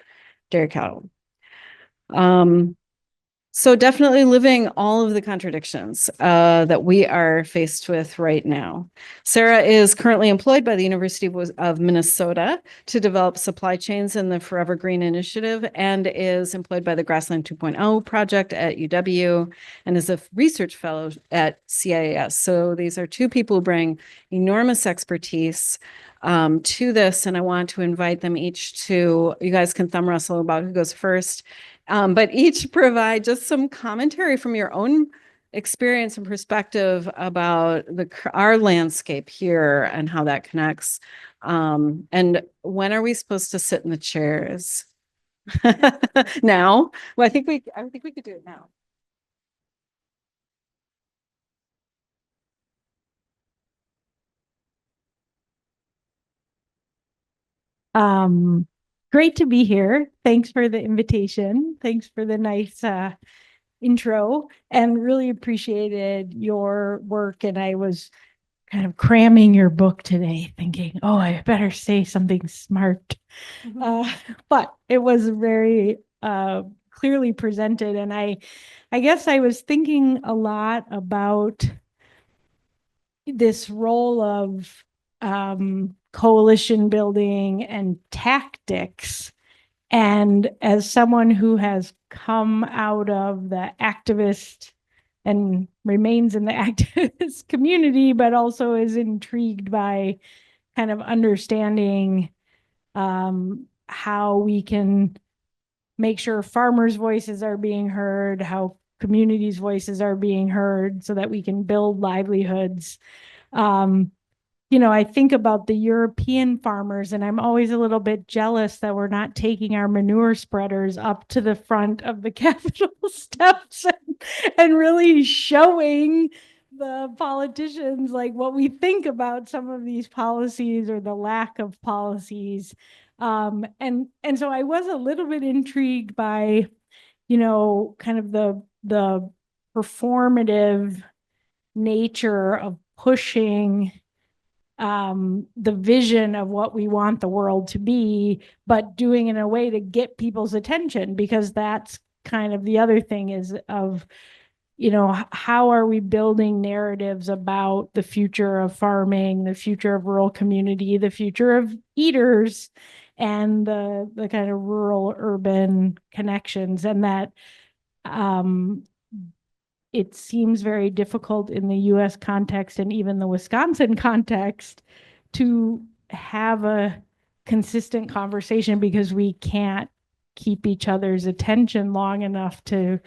dairy cattle. So definitely living all of the contradictions that we are faced with right now. Sarah is currently employed by the University of Minnesota to develop supply chains in the Forever Green Initiative, and is employed by the Grassland 2.0 project at UW, and is a research fellow at CIAS. So these are 2 people who bring enormous expertise to this, and I want to invite them each to, you guys can thumb wrestle about who goes first. But each provide just some commentary from your own experience and perspective about our landscape here and how that connects. And when are we supposed to sit in the chairs? Now? Well, I think we could do it now. Great to be here. Thanks for the invitation. Thanks for the nice intro, and really appreciated your work. And I was kind of cramming your book today, thinking, oh, I better say something smart. But it was very clearly presented. And I guess I was thinking a lot about this role of coalition building and tactics. And as someone who has come out of the activist and remains in the activist community, but also is intrigued by kind of understanding how we can make sure farmers' voices are being heard, how communities' voices are being heard, so that we can build livelihoods. I think about the European farmers, and I'm always a little bit jealous that we're not taking our manure spreaders up to the front of the Capitol steps and really showing the politicians like what we think about some of these policies or the lack of policies. And so I was a little bit intrigued by, kind of the performative nature of pushing the vision of what we want the world to be, but doing it in a way to get people's attention, because that's kind of the other thing is of, how are we building narratives about the future of farming, the future of rural community, the future of eaters, and the kind of rural urban connections, and that it seems very difficult in the US context and even the Wisconsin context to have a consistent conversation because we can't keep each other's attention long enough to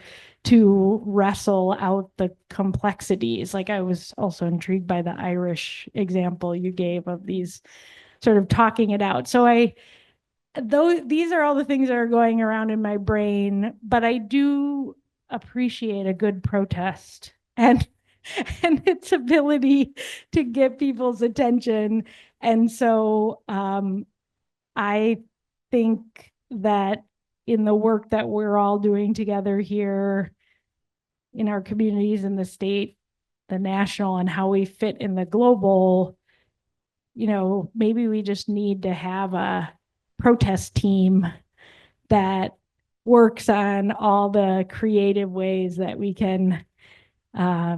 wrestle out the complexities. Like, I was also intrigued by the Irish example you gave of these sort of talking it out. So these are all the things that are going around in my brain, but I do appreciate a good protest and its ability to get people's attention. And so I think that in the work that we're all doing together here in our communities, in the state, the national, and how we fit in the global, maybe we just need to have a protest team that works on all the creative ways that we can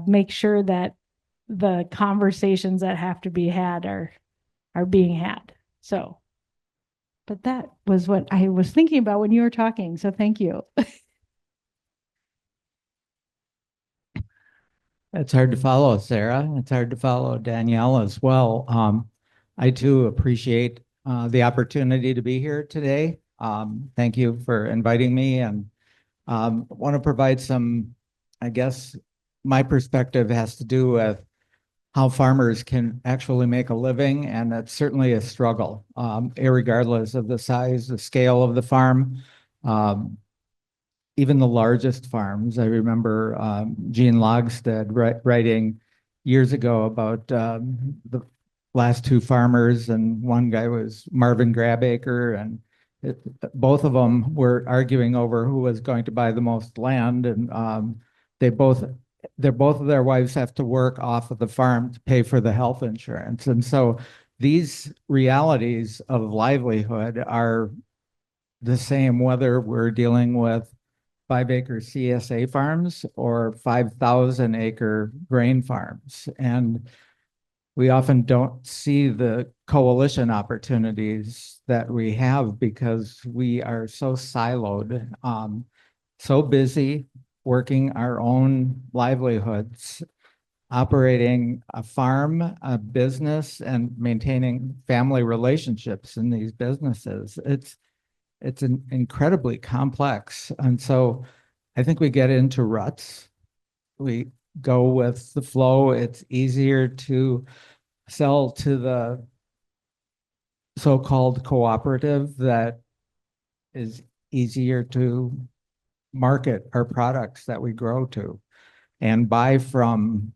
make sure that the conversations that have to be had are being had. So, but that was what I was thinking about when you were talking. So thank you. It's hard to follow, Sarah. It's hard to follow Danielle as well. I too appreciate the opportunity to be here today. Thank you for inviting me, and want to provide some, I guess, my perspective has to do with how farmers can actually make a living, and it's certainly a struggle, irregardless of the size, the scale of the farm. Even the largest farms. I remember Gene Logstead writing years ago about the last two farmers, and one guy was Marvin Grabacre, and both of them were arguing over who was going to buy the most land, and both of their wives have to work off of the farm to pay for the health insurance. And so these realities of livelihood are the same whether we're dealing with 5-acre CSA farms or 5,000-acre grain farms. And we often don't see the coalition opportunities that we have because we are so siloed, so busy working our own livelihoods, operating a farm, a business, and maintaining family relationships in these businesses. It's incredibly complex. And so I think we get into ruts. We go with the flow. It's easier to sell to the so-called cooperative that is easier to market our products that we grow to and buy from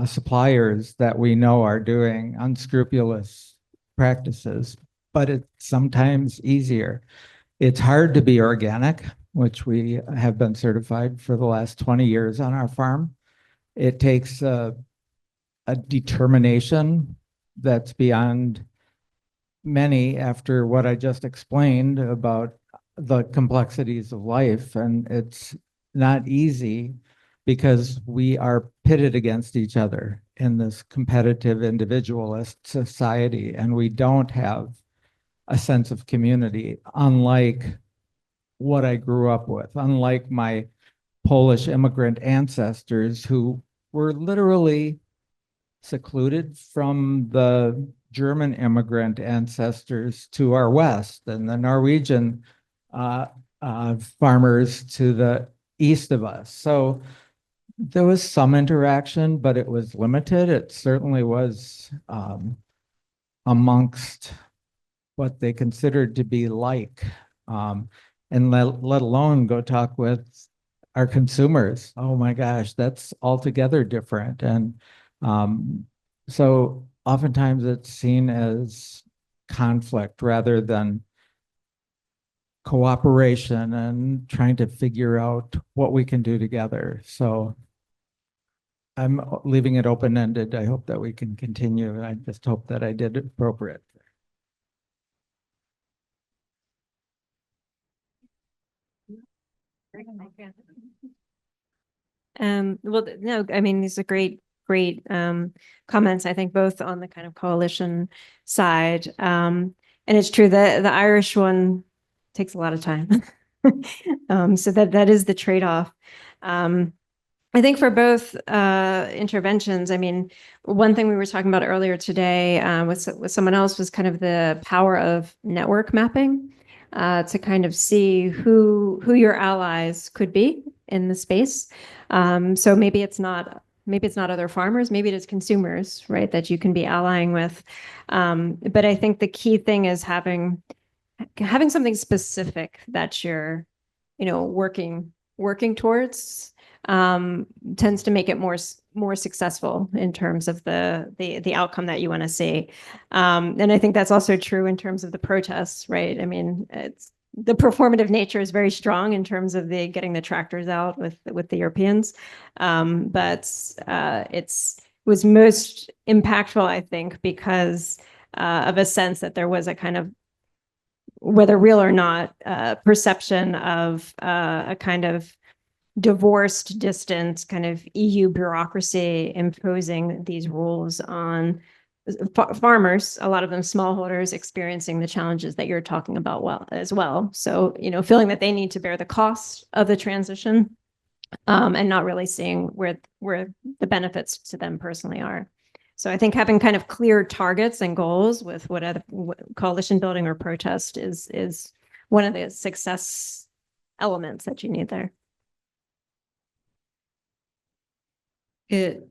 suppliers that we know are doing unscrupulous practices, but it's sometimes easier. It's hard to be organic, which we have been certified for the last 20 years on our farm. It takes a determination that's beyond many after what I just explained about the complexities of life. And it's not easy because we are pitted against each other in this competitive individualist society, and we don't have a sense of community, unlike what I grew up with, unlike my Polish immigrant ancestors who were literally secluded from the German immigrant ancestors to our west and the Norwegian farmers to the east of us. So there was some interaction, but it was limited. It certainly was amongst what they considered to be like, and let alone go talk with our consumers. Oh my gosh, that's altogether different. And so oftentimes it's seen as conflict rather than cooperation and trying to figure out what we can do together. So I'm leaving it open-ended. I hope that we can continue. I just hope that I did appropriate. Well, no, I mean, these are great comments, I think, both on the kind of coalition side. And it's true that the Irish one takes a lot of time. So that is the trade-off. I think for both interventions, I mean, one thing we were talking about earlier today with someone else was kind of the power of network mapping to kind of see who your allies could be in the space. So maybe it's not other farmers, maybe it is consumers, right, that you can be allying with. But I think the key thing is having something specific that you're, working towards tends to make it more successful in terms of the outcome that you want to see. And I think that's also true in terms of the protests, right? I mean, it's the performative nature is very strong in terms of the getting the tractors out with the Europeans. But it was most impactful, I think, because of a sense that there was a kind of, whether real or not, perception of a kind of divorced, distant kind of EU bureaucracy imposing these rules on farmers, a lot of them smallholders experiencing the challenges that you're talking about as well. So, feeling that they need to bear the cost of the transition and not really seeing where the benefits to them personally are. So I think having kind of clear targets and goals with what coalition building or protest is one of the success elements that you need there. It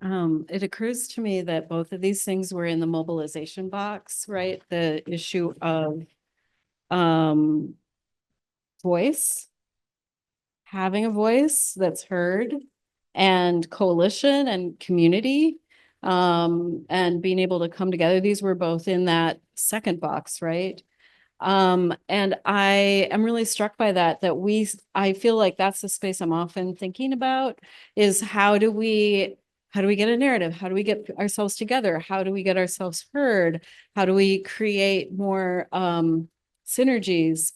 occurs to me that both of these things were in the mobilization box, right? The issue of voice, having a voice that's heard, and coalition and community, and being able to come together. These were both in that second box, right? And I am really struck by that I feel like that's the space I'm often thinking about, is how do we get a narrative? How do we get ourselves together? How do we get ourselves heard? How do we create more synergies?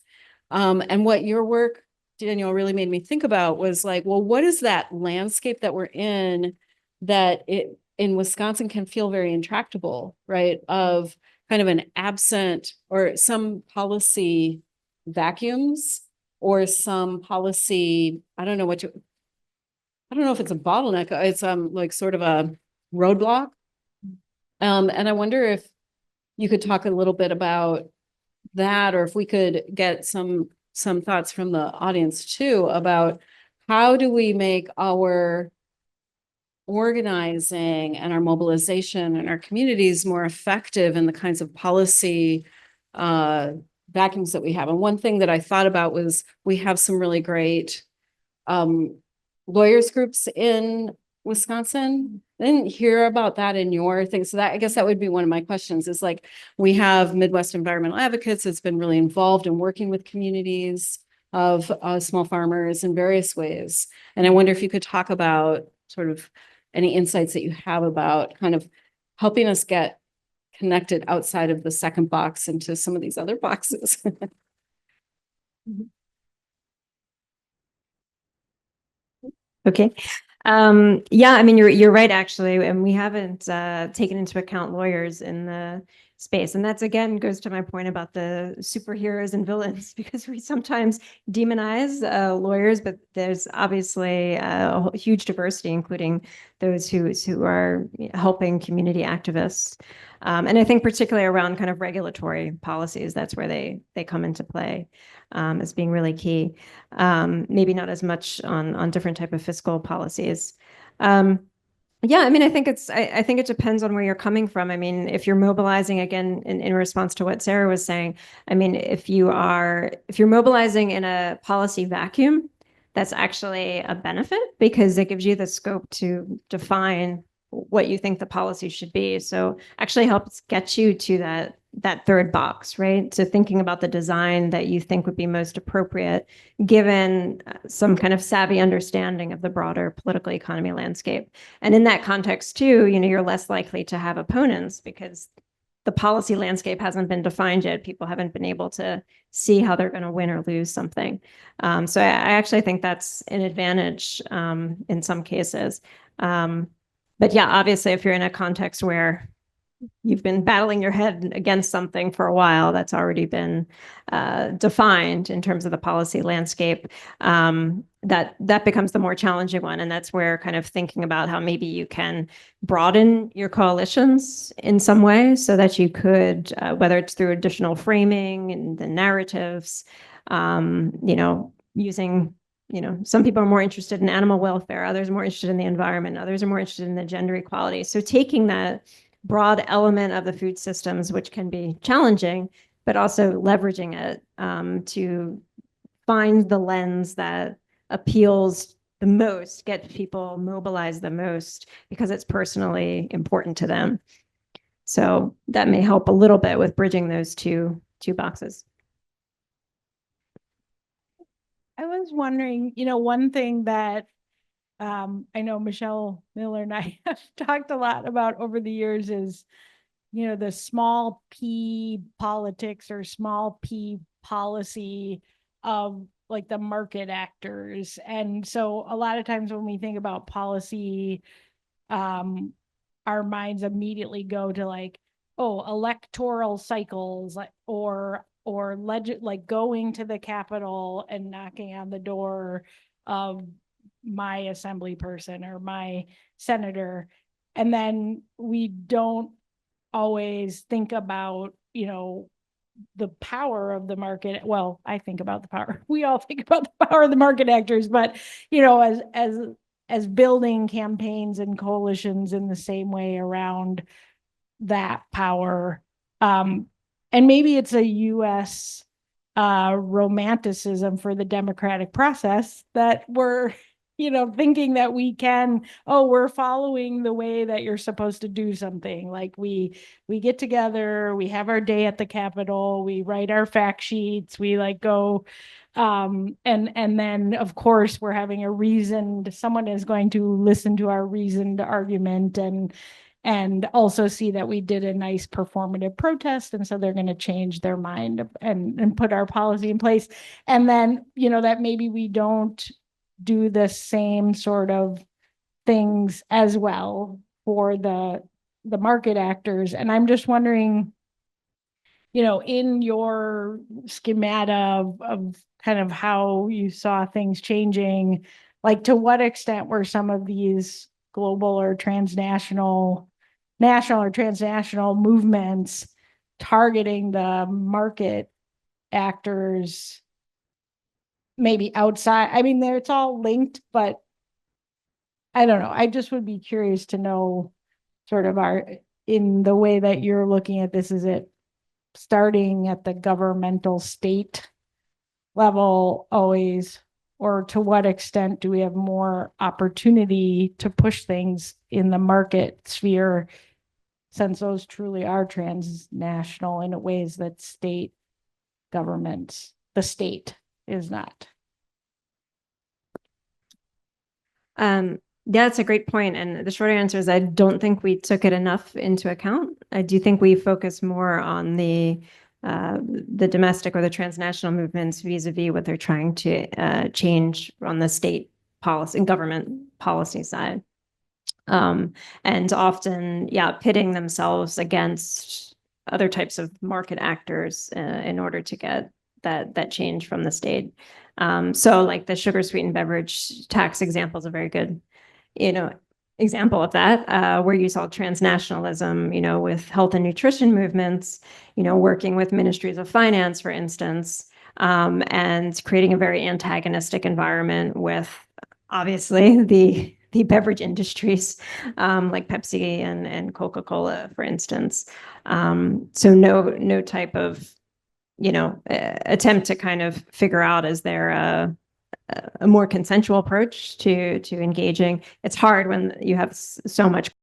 And what your work, Danielle, really made me think about was like, well, what is that landscape that we're in that in Wisconsin can feel very intractable, right? Of kind of an absent or some policy vacuums or some policy, I don't know if it's a bottleneck, it's like sort of a roadblock. And I wonder if you could talk a little bit about that, or if we could get some thoughts from the audience too about how do we make our organizing and our mobilization and our communities more effective in the kinds of policy vacuums that we have. And one thing that I thought about was we have some really great lawyers groups in Wisconsin. I didn't hear about that in your thing. So that, I guess that would be one of my questions, is like, we have Midwest Environmental Advocates that's been really involved in working with communities of small farmers in various ways. And I wonder if you could talk about sort of any insights that you have about kind of helping us get connected outside of the second box into some of these other boxes. Okay. Yeah, I mean, you're right, actually, and we haven't taken into account lawyers in the space. And that's, again, goes to my point about the superheroes and villains, because we sometimes demonize lawyers, but there's obviously a huge diversity, including those who are helping community activists. And I think particularly around kind of regulatory policies, that's where they come into play as being really key. Maybe not as much on different type of fiscal policies. Yeah, I mean, I think it depends on where you're coming from. I mean, if you're mobilizing, again, in response to what Sarah was saying, I mean, if you're mobilizing in a policy vacuum, that's actually a benefit because it gives you the scope to define what you think the policy should be. So actually helps get you to that third box, right? So thinking about the design that you think would be most appropriate, given some kind of savvy understanding of the broader political economy landscape. And in that context too, you're less likely to have opponents because the policy landscape hasn't been defined yet. People haven't been able to see how they're going to win or lose something. So I actually think that's an advantage in some cases. But yeah, obviously, if you're in a context where you've been battling your head against something for a while that's already been defined in terms of the policy landscape, that becomes the more challenging one. And that's where kind of thinking about how maybe you can broaden your coalitions in some way so that you could, whether it's through additional framing and the narratives, using some people are more interested in animal welfare, others are more interested in the environment, others are more interested in the gender equality. So taking that broad element of the food systems, which can be challenging, but also leveraging it to find the lens that appeals the most, get people mobilized the most because it's personally important to them. So that may help a little bit with bridging those two boxes. I was wondering, one thing that I know Michelle Miller and I have talked a lot about over the years is, the small p politics or small p policy of like the market actors. And so a lot of times when we think about policy, our minds immediately go to like, oh, electoral cycles, like going to the Capitol and knocking on the door of my assembly person or my senator. And then we don't always think about, the power of the market. Well, I think about the power. We all think about the power of the market actors, but as building campaigns and coalitions in the same way around that power. And maybe it's a US romanticism for the democratic process that we're thinking that we're following the way that you're supposed to do something. Like we get together, we have our day at the Capitol, we write our fact sheets, we like go, and then of course we're having someone is going to listen to our reasoned argument and also see that we did a nice performative protest. And so they're going to change their mind and put our policy in place. And then, that maybe we don't do the same sort of things as well for the market actors. And I'm just wondering, in your schemata of kind of how you saw things changing, like to what extent were some of these global or national or transnational movements targeting the market actors maybe outside? I mean, it's all linked, but I don't know. I just would be curious to know sort of in the way that you're looking at this, is it starting at the governmental state level always, or to what extent do we have more opportunity to push things in the market sphere, since those truly are transnational in ways that the state is not? Yeah, that's a great point. And the short answer is I don't think we took it enough into account. I do think we focus more on the domestic or the transnational movements vis-a-vis what they're trying to change on the state policy and government policy side. And often, pitting themselves against other types of market actors in order to get that change from the state. So like the sugar sweetened beverage tax example is a very good, example of that, where you saw transnationalism, with health and nutrition movements, working with ministries of finance, for instance, and creating a very antagonistic environment with obviously the beverage industries, like Pepsi and Coca-Cola, for instance. So no type of attempt to kind of figure out, is there a more consensual approach to engaging? It's hard when you have so much